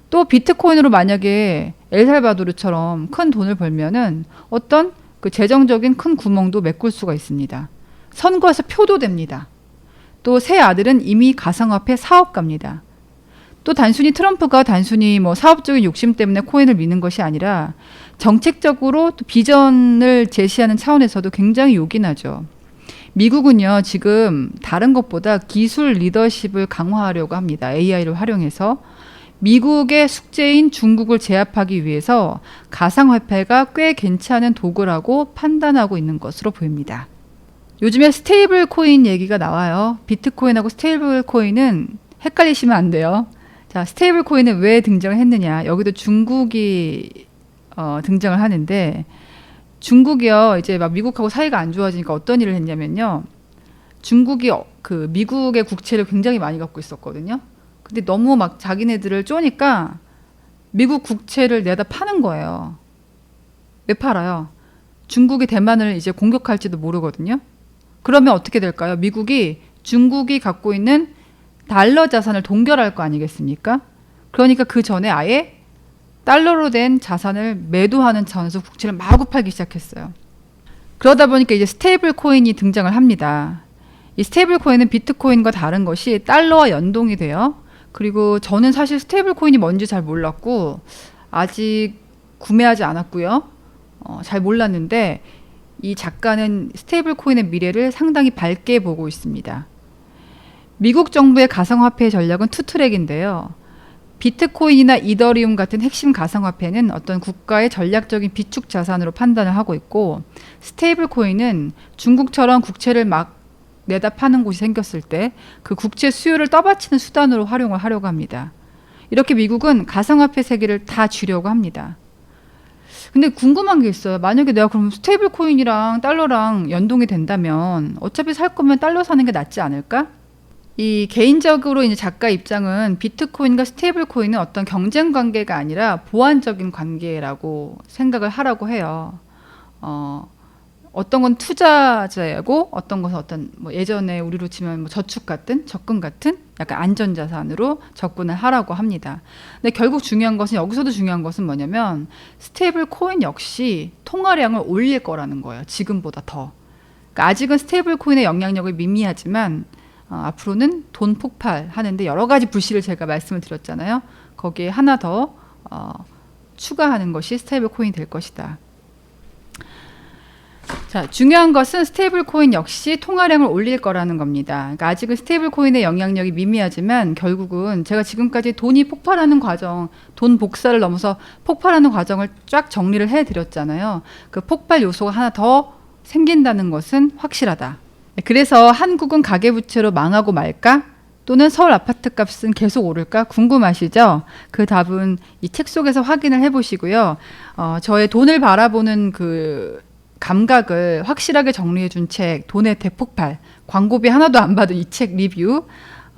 또 비트코인으로 만약에 엘살바도르처럼 큰 돈을 벌면은 어떤 그 재정적인 큰 구멍도 메꿀 수가 있습니다. 선거에서 표도 됩니다. 또 새 아들은 이미 가상화폐 사업가입니다. 또 트럼프가 단순히 뭐 사업적인 욕심 때문에 코인을 미는 것이 아니라 정책적으로 또 비전을 제시하는 차원에서도 굉장히 요긴하죠. 미국은요, 지금 다른 것보다 기술 리더십을 강화하려고 합니다. AI를 활용해서. 미국의 숙제인 중국을 제압하기 위해서 가상화폐가 꽤 괜찮은 도구라고 판단하고 있는 것으로 보입니다. 요즘에 스테이블 코인 얘기가 나와요. 비트코인하고 스테이블 코인은 헷갈리시면 안 돼요. 자, 스테이블 코인은 왜 등장을 했느냐. 여기도 중국이 등장을 하는데, 중국이요, 이제 막 미국하고 사이가 안 좋아지니까 어떤 일을 했냐면요. 중국이 그 미국의 국채를 굉장히 많이 갖고 있었거든요. 근데 너무 막 자기네들을 쪼니까 미국 국채를 내다 파는 거예요. 왜 팔아요? 중국이 대만을 이제 공격할지도 모르거든요. 그러면 어떻게 될까요? 미국이 중국이 갖고 있는 달러 자산을 동결할 거 아니겠습니까? 그러니까 그 전에 아예 달러로 된 자산을 매도하는 차원에서 국채를 마구 팔기 시작했어요. 그러다 보니까 이제 스테이블 코인이 등장을 합니다. 이 스테이블 코인은 비트코인과 다른 것이 달러와 연동이 돼요. 그리고 저는 사실 스테이블 코인이 뭔지 잘 몰랐고 아직 구매하지 않았고요. 잘 몰랐는데 이 작가는 스테이블 코인의 미래를 상당히 밝게 보고 있습니다. 미국 정부의 가상화폐 전략은 투트랙인데요. 비트코인이나 이더리움 같은 핵심 가상화폐는 어떤 국가의 전략적인 비축 자산으로 판단을 하고 있고, 스테이블 코인은 중국처럼 국채를 막 내다 파는 곳이 생겼을 때 그 국채 수요를 떠받치는 수단으로 활용을 하려고 합니다. 이렇게 미국은 가상화폐 세계를 다 쥐려고 합니다. 근데 궁금한 게 있어요. 만약에 내가 그럼 스테이블 코인이랑 달러랑 연동이 된다면 어차피 살 거면 달러 사는 게 낫지 않을까? 이 개인적으로 이제 작가 입장은 비트코인과 스테이블 코인은 어떤 경쟁 관계가 아니라 보완적인 관계라고 생각을 하라고 해요. 어떤 건 투자자고 어떤 것은 어떤 뭐 예전에 우리로 치면 뭐 저축 같은 적금 같은 약간 안전자산으로 접근을 하라고 합니다. 근데 결국 중요한 것은 여기서도 중요한 것은 뭐냐면 스테이블 코인 역시 통화량을 올릴 거라는 거예요. 지금보다 더. 그러니까 아직은 스테이블 코인의 영향력이 미미하지만 앞으로는 돈 폭발하는데 여러 가지 불씨를 제가 말씀을 드렸잖아요. 거기에 하나 더 추가하는 것이 스테이블 코인이 될 것이다. 자, 중요한 것은 스테이블 코인 역시 통화량을 올릴 거라는 겁니다. 그러니까 아직은 스테이블 코인의 영향력이 미미하지만 결국은 제가 지금까지 돈이 폭발하는 과정, 돈 복사를 넘어서 폭발하는 과정을 쫙 정리를 해드렸잖아요. 그 폭발 요소가 하나 더 생긴다는 것은 확실하다. 그래서 한국은 가계부채로 망하고 말까? 또는 서울 아파트 값은 계속 오를까? 궁금하시죠? 그 답은 이 책 속에서 확인을 해보시고요. 저의 돈을 바라보는 그 감각을 확실하게 정리해준 책, 돈의 대폭발, 광고비 하나도 안 받은 이 책 리뷰,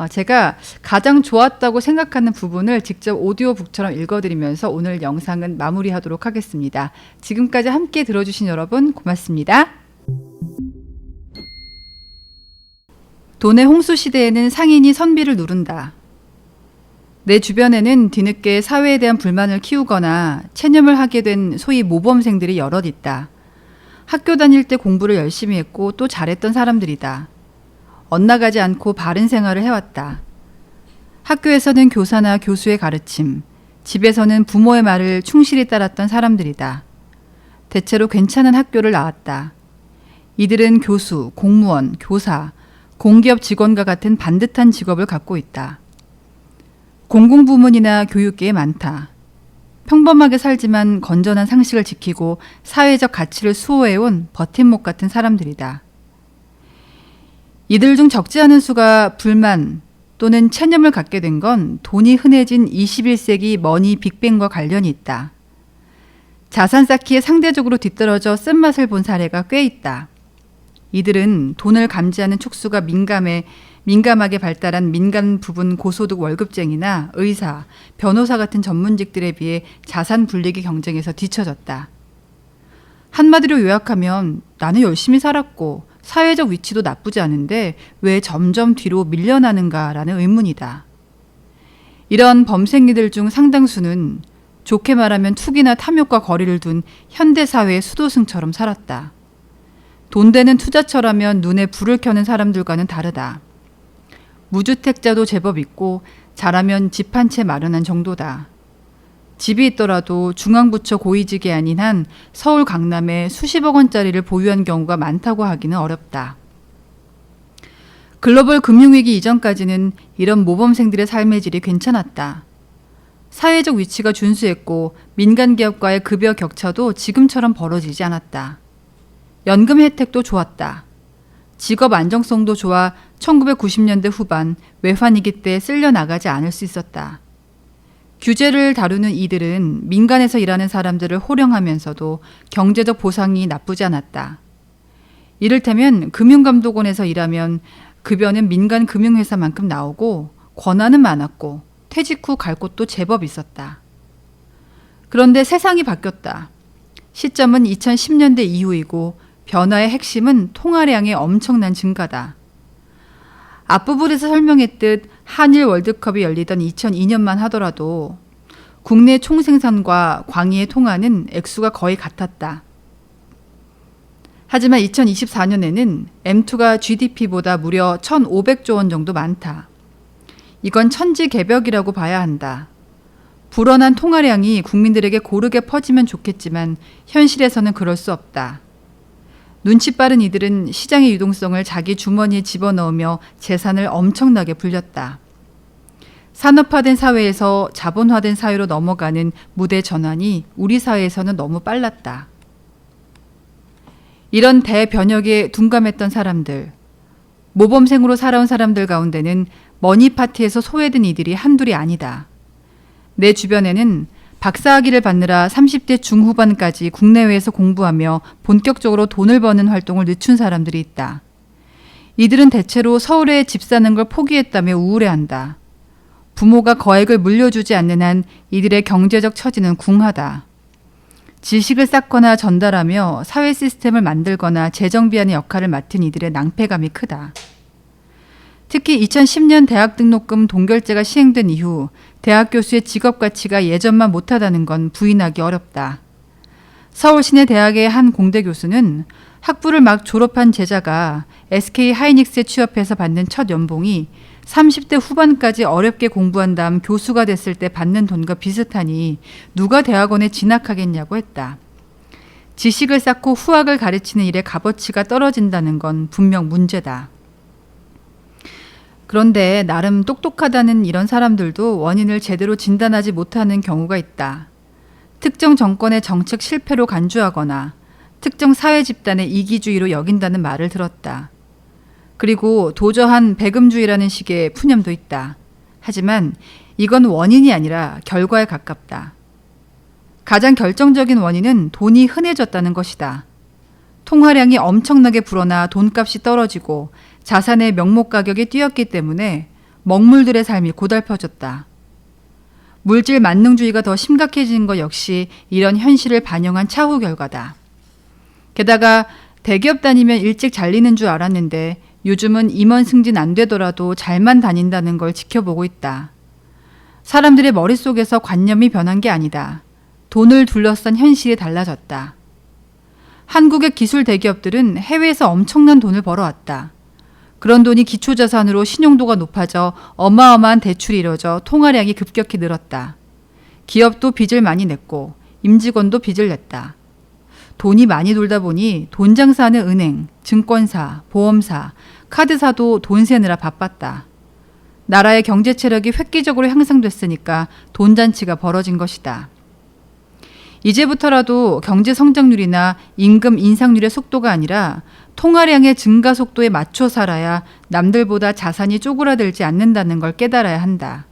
제가 가장 좋았다고 생각하는 부분을 직접 오디오북처럼 읽어드리면서 오늘 영상은 마무리하도록 하겠습니다. 지금까지 함께 들어주신 여러분 고맙습니다. 돈의 홍수 시대에는 상인이 선비를 누른다. 내 주변에는 뒤늦게 사회에 대한 불만을 키우거나 체념을 하게 된 소위 모범생들이 여럿 있다. 학교 다닐 때 공부를 열심히 했고 또 잘했던 사람들이다. 엇나가지 않고 바른 생활을 해왔다. 학교에서는 교사나 교수의 가르침, 집에서는 부모의 말을 충실히 따랐던 사람들이다. 대체로 괜찮은 학교를 나왔다. 이들은 교수, 공무원, 교사, 공기업 직원과 같은 반듯한 직업을 갖고 있다. 공공부문이나 교육계에 많다. 평범하게 살지만 건전한 상식을 지키고 사회적 가치를 수호해온 버팀목 같은 사람들이다. 이들 중 적지 않은 수가 불만 또는 체념을 갖게 된 건 돈이 흔해진 21세기 머니 빅뱅과 관련이 있다. 자산 쌓기에 상대적으로 뒤떨어져 쓴맛을 본 사례가 꽤 있다. 이들은 돈을 감지하는 촉수가 민감하게 발달한 민간 부분 고소득 월급쟁이나 의사, 변호사 같은 전문직들에 비해 자산 불리기 경쟁에서 뒤처졌다. 한마디로 요약하면 나는 열심히 살았고 사회적 위치도 나쁘지 않은데 왜 점점 뒤로 밀려나는가라는 의문이다. 이런 범생이들 중 상당수는 좋게 말하면 투기나 탐욕과 거리를 둔 현대사회의 수도승처럼 살았다. 돈 되는 투자처라면 눈에 불을 켜는 사람들과는 다르다. 무주택자도 제법 있고 잘하면 집 한 채 마련한 정도다. 집이 있더라도 중앙부처 고위직이 아닌 한 서울 강남에 수십억 원짜리를 보유한 경우가 많다고 하기는 어렵다. 글로벌 금융위기 이전까지는 이런 모범생들의 삶의 질이 괜찮았다. 사회적 위치가 준수했고 민간 기업과의 급여 격차도 지금처럼 벌어지지 않았다. 연금 혜택도 좋았다. 직업 안정성도 좋아 1990년대 후반 외환위기 때 쓸려나가지 않을 수 있었다. 규제를 다루는 이들은 민간에서 일하는 사람들을 호령하면서도 경제적 보상이 나쁘지 않았다. 이를테면 금융감독원에서 일하면 급여는 민간 금융회사만큼 나오고 권한은 많았고 퇴직 후 갈 곳도 제법 있었다. 그런데 세상이 바뀌었다. 시점은 2010년대 이후이고 변화의 핵심은 통화량의 엄청난 증가다. 앞부분에서 설명했듯 한일 월드컵이 열리던 2002년만 하더라도 국내 총생산과 광의의 통화는 액수가 거의 같았다. 하지만 2024년에는 M2가 GDP보다 무려 1,500조 원 정도 많다. 이건 천지개벽이라고 봐야 한다. 불어난 통화량이 국민들에게 고르게 퍼지면 좋겠지만 현실에서는 그럴 수 없다. 눈치 빠른 이들은 시장의 유동성을 자기 주머니에 집어넣으며 재산을 엄청나게 불렸다. 산업화된 사회에서 자본화된 사회로 넘어가는 무대 전환이 우리 사회에서는 너무 빨랐다. 이런 대변혁에 둔감했던 사람들, 모범생으로 살아온 사람들 가운데는 머니파티에서 소외된 이들이 한둘이 아니다. 내 주변에는 박사학위를 받느라 30대 중후반까지 국내외에서 공부하며 본격적으로 돈을 버는 활동을 늦춘 사람들이 있다. 이들은 대체로 서울에 집 사는 걸 포기했다며 우울해한다. 부모가 거액을 물려주지 않는 한 이들의 경제적 처지는 궁하다. 지식을 쌓거나 전달하며 사회 시스템을 만들거나 재정비하는 역할을 맡은 이들의 낭패감이 크다. 특히 2010년 대학 등록금 동결제가 시행된 이후 대학 교수의 직업 가치가 예전만 못하다는 건 부인하기 어렵다. 서울 시내 대학의 한 공대 교수는 학부를 막 졸업한 제자가 SK 하이닉스에 취업해서 받는 첫 연봉이 30대 후반까지 어렵게 공부한 다음 교수가 됐을 때 받는 돈과 비슷하니 누가 대학원에 진학하겠냐고 했다. 지식을 쌓고 후학을 가르치는 일의 값어치가 떨어진다는 건 분명 문제다. 그런데 나름 똑똑하다는 이런 사람들도 원인을 제대로 진단하지 못하는 경우가 있다. 특정 정권의 정책 실패로 간주하거나 특정 사회 집단의 이기주의로 여긴다는 말을 들었다. 그리고 도저한 배금주의라는 식의 푸념도 있다. 하지만 이건 원인이 아니라 결과에 가깝다. 가장 결정적인 원인은 돈이 흔해졌다는 것이다. 통화량이 엄청나게 불어나 돈값이 떨어지고 자산의 명목 가격이 뛰었기 때문에 먹물들의 삶이 고달퍼졌다. 물질 만능주의가 더 심각해진 것 역시 이런 현실을 반영한 차후 결과다. 게다가 대기업 다니면 일찍 잘리는 줄 알았는데 요즘은 임원 승진 안 되더라도 잘만 다닌다는 걸 지켜보고 있다. 사람들의 머릿속에서 관념이 변한 게 아니다. 돈을 둘러싼 현실이 달라졌다. 한국의 기술 대기업들은 해외에서 엄청난 돈을 벌어왔다. 그런 돈이 기초자산으로 신용도가 높아져 어마어마한 대출이 이뤄져 통화량이 급격히 늘었다. 기업도 빚을 많이 냈고 임직원도 빚을 냈다. 돈이 많이 돌다 보니 돈 장사하는 은행, 증권사, 보험사, 카드사도 돈 세느라 바빴다. 나라의 경제 체력이 획기적으로 향상됐으니까 돈잔치가 벌어진 것이다. 이제부터라도 경제 성장률이나 임금 인상률의 속도가 아니라 통화량의 증가 속도에 맞춰 살아야 남들보다 자산이 쪼그라들지 않는다는 걸 깨달아야 한다.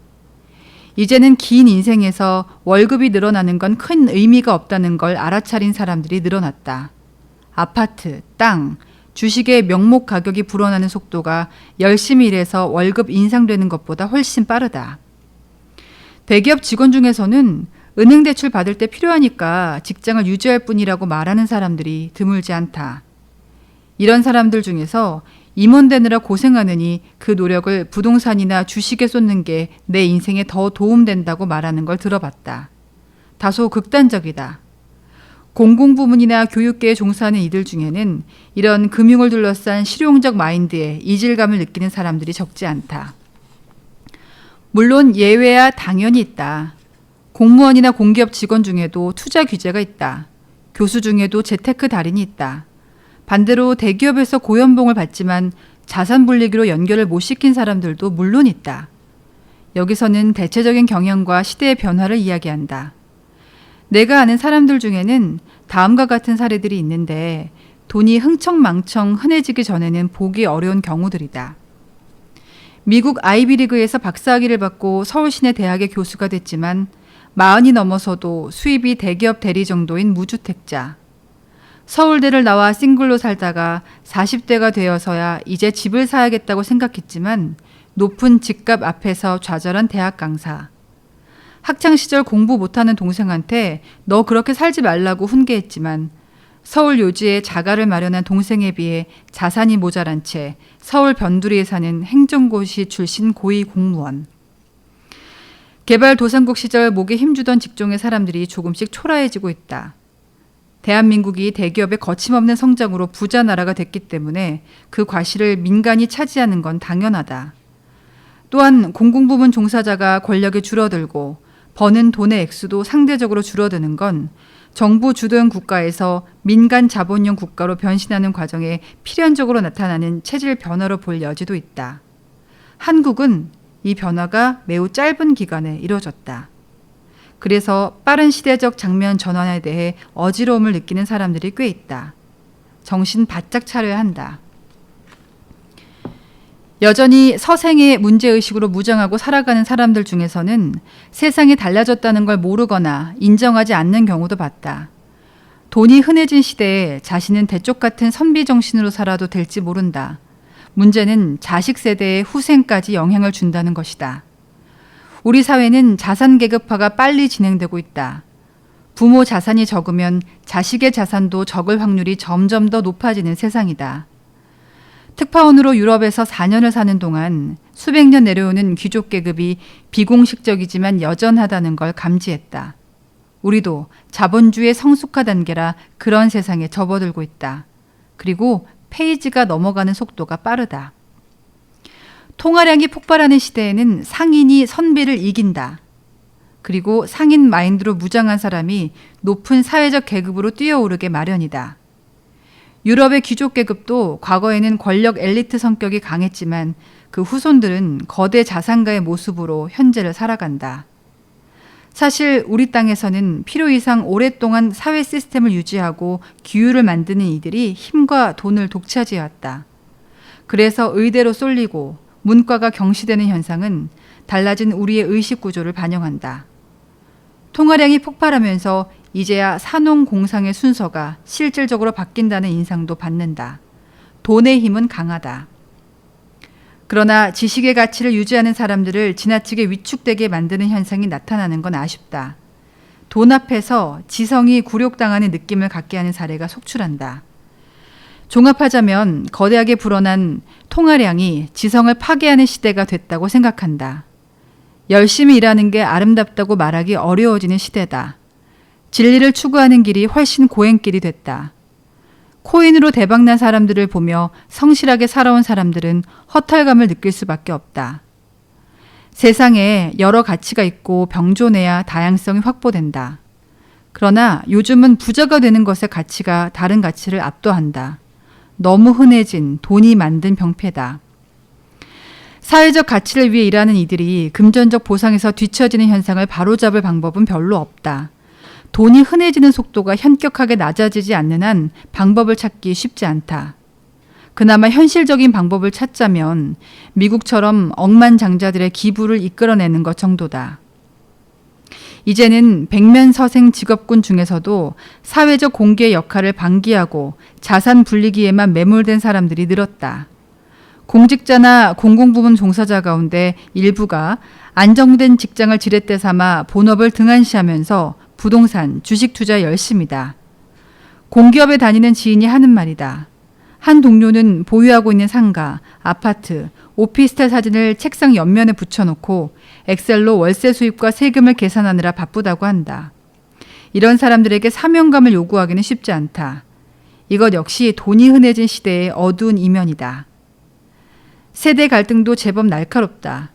이제는 긴 인생에서 월급이 늘어나는 건 큰 의미가 없다는 걸 알아차린 사람들이 늘어났다. 아파트, 땅, 주식의 명목 가격이 불어나는 속도가 열심히 일해서 월급 인상되는 것보다 훨씬 빠르다. 대기업 직원 중에서는 은행 대출 받을 때 필요하니까 직장을 유지할 뿐이라고 말하는 사람들이 드물지 않다. 이런 사람들 중에서 임원 되느라 고생하느니 그 노력을 부동산이나 주식에 쏟는 게 내 인생에 더 도움된다고 말하는 걸 들어봤다. 다소 극단적이다. 공공부문이나 교육계에 종사하는 이들 중에는 이런 금융을 둘러싼 실용적 마인드에 이질감을 느끼는 사람들이 적지 않다. 물론 예외야 당연히 있다. 공무원이나 공기업 직원 중에도 투자 규제가 있다. 교수 중에도 재테크 달인이 있다. 반대로 대기업에서 고연봉을 받지만 자산 불리기로 연결을 못 시킨 사람들도 물론 있다. 여기서는 대체적인 경향과 시대의 변화를 이야기한다. 내가 아는 사람들 중에는 다음과 같은 사례들이 있는데 돈이 흥청망청 흔해지기 전에는 보기 어려운 경우들이다. 미국 아이비리그에서 박사학위를 받고 서울시내 대학의 교수가 됐지만 40이 넘어서도 수입이 대기업 대리 정도인 무주택자. 서울대를 나와 싱글로 살다가 40대가 되어서야 이제 집을 사야겠다고 생각했지만 높은 집값 앞에서 좌절한 대학 강사. 학창시절 공부 못하는 동생한테 너 그렇게 살지 말라고 훈계했지만 서울 요지에 자가를 마련한 동생에 비해 자산이 모자란 채 서울 변두리에 사는 행정고시 출신 고위 공무원. 개발도상국 시절 목에 힘주던 직종의 사람들이 조금씩 초라해지고 있다. 대한민국이 대기업의 거침없는 성장으로 부자 나라가 됐기 때문에 그 과실을 민간이 차지하는 건 당연하다. 또한 공공부문 종사자가 권력이 줄어들고 버는 돈의 액수도 상대적으로 줄어드는 건 정부 주도형 국가에서 민간 자본형 국가로 변신하는 과정에 필연적으로 나타나는 체질 변화로 볼 여지도 있다. 한국은 이 변화가 매우 짧은 기간에 이루어졌다. 그래서 빠른 시대적 장면 전환에 대해 어지러움을 느끼는 사람들이 꽤 있다. 정신 바짝 차려야 한다. 여전히 서생의 문제의식으로 무장하고 살아가는 사람들 중에서는 세상이 달라졌다는 걸 모르거나 인정하지 않는 경우도 봤다. 돈이 흔해진 시대에 자신은 대쪽 같은 선비정신으로 살아도 될지 모른다. 문제는 자식 세대의 후생까지 영향을 준다는 것이다. 우리 사회는 자산 계급화가 빨리 진행되고 있다. 부모 자산이 적으면 자식의 자산도 적을 확률이 점점 더 높아지는 세상이다. 특파원으로 유럽에서 4년을 사는 동안 수백 년 내려오는 귀족 계급이 비공식적이지만 여전하다는 걸 감지했다. 우리도 자본주의의 성숙화 단계라 그런 세상에 접어들고 있다. 그리고 페이지가 넘어가는 속도가 빠르다. 통화량이 폭발하는 시대에는 상인이 선비를 이긴다. 그리고 상인 마인드로 무장한 사람이 높은 사회적 계급으로 뛰어오르게 마련이다. 유럽의 귀족 계급도 과거에는 권력 엘리트 성격이 강했지만 그 후손들은 거대 자산가의 모습으로 현재를 살아간다. 사실 우리 땅에서는 필요 이상 오랫동안 사회 시스템을 유지하고 기후를 만드는 이들이 힘과 돈을 독차지해왔다. 그래서 의대로 쏠리고 문과가 경시되는 현상은 달라진 우리의 의식 구조를 반영한다. 통화량이 폭발하면서 이제야 산업공상의 순서가 실질적으로 바뀐다는 인상도 받는다. 돈의 힘은 강하다. 그러나 지식의 가치를 유지하는 사람들을 지나치게 위축되게 만드는 현상이 나타나는 건 아쉽다. 돈 앞에서 지성이 굴욕당하는 느낌을 갖게 하는 사례가 속출한다. 종합하자면 거대하게 불어난 통화량이 지성을 파괴하는 시대가 됐다고 생각한다. 열심히 일하는 게 아름답다고 말하기 어려워지는 시대다. 진리를 추구하는 길이 훨씬 고행길이 됐다. 코인으로 대박난 사람들을 보며 성실하게 살아온 사람들은 허탈감을 느낄 수밖에 없다. 세상에 여러 가치가 있고 병존해야 다양성이 확보된다. 그러나 요즘은 부자가 되는 것의 가치가 다른 가치를 압도한다. 너무 흔해진 돈이 만든 병폐다. 사회적 가치를 위해 일하는 이들이 금전적 보상에서 뒤처지는 현상을 바로잡을 방법은 별로 없다. 돈이 흔해지는 속도가 현격하게 낮아지지 않는 한 방법을 찾기 쉽지 않다. 그나마 현실적인 방법을 찾자면 미국처럼 억만장자들의 기부를 이끌어내는 것 정도다. 이제는 백면서생 직업군 중에서도 사회적 공기의 역할을 방기하고 자산 불리기에만 매몰된 사람들이 늘었다. 공직자나 공공부문 종사자 가운데 일부가 안정된 직장을 지렛대 삼아 본업을 등한시하면서 부동산, 주식 투자 열심이다. 공기업에 다니는 지인이 하는 말이다. 한 동료는 보유하고 있는 상가, 아파트, 오피스텔 사진을 책상 옆면에 붙여놓고 엑셀로 월세 수입과 세금을 계산하느라 바쁘다고 한다. 이런 사람들에게 사명감을 요구하기는 쉽지 않다. 이것 역시 돈이 흔해진 시대의 어두운 이면이다. 세대 갈등도 제법 날카롭다.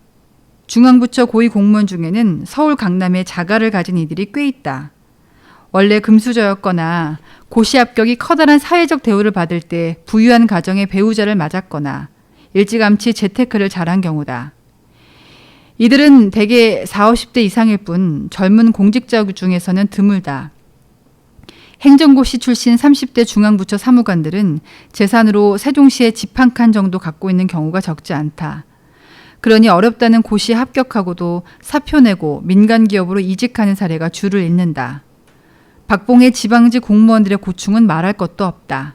중앙부처 고위 공무원 중에는 서울 강남에 자가를 가진 이들이 꽤 있다. 원래 금수저였거나 고시 합격이 커다란 사회적 대우를 받을 때 부유한 가정의 배우자를 맞았거나 일찌감치 재테크를 잘한 경우다. 이들은 대개 40, 50대 이상일 뿐 젊은 공직자 중에서는 드물다. 행정고시 출신 30대 중앙부처 사무관들은 재산으로 세종시에 집 한 칸 정도 갖고 있는 경우가 적지 않다. 그러니 어렵다는 고시에 합격하고도 사표 내고 민간기업으로 이직하는 사례가 줄을 잇는다. 박봉의 지방직 공무원들의 고충은 말할 것도 없다.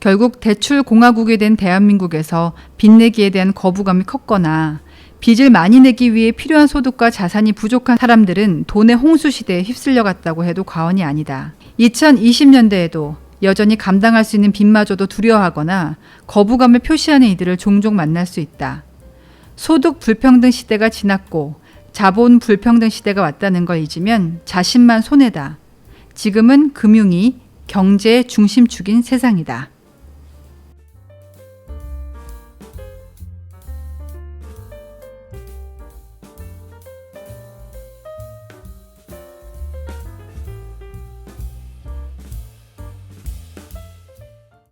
결국 대출 공화국이 된 대한민국에서 빚 내기에 대한 거부감이 컸거나 빚을 많이 내기 위해 필요한 소득과 자산이 부족한 사람들은 돈의 홍수 시대에 휩쓸려 갔다고 해도 과언이 아니다. 2020년대에도 여전히 감당할 수 있는 빚마저도 두려워하거나 거부감을 표시하는 이들을 종종 만날 수 있다. 소득 불평등 시대가 지났고 자본 불평등 시대가 왔다는 걸 잊으면 자신만 손해다. 지금은 금융이 경제의 중심축인 세상이다.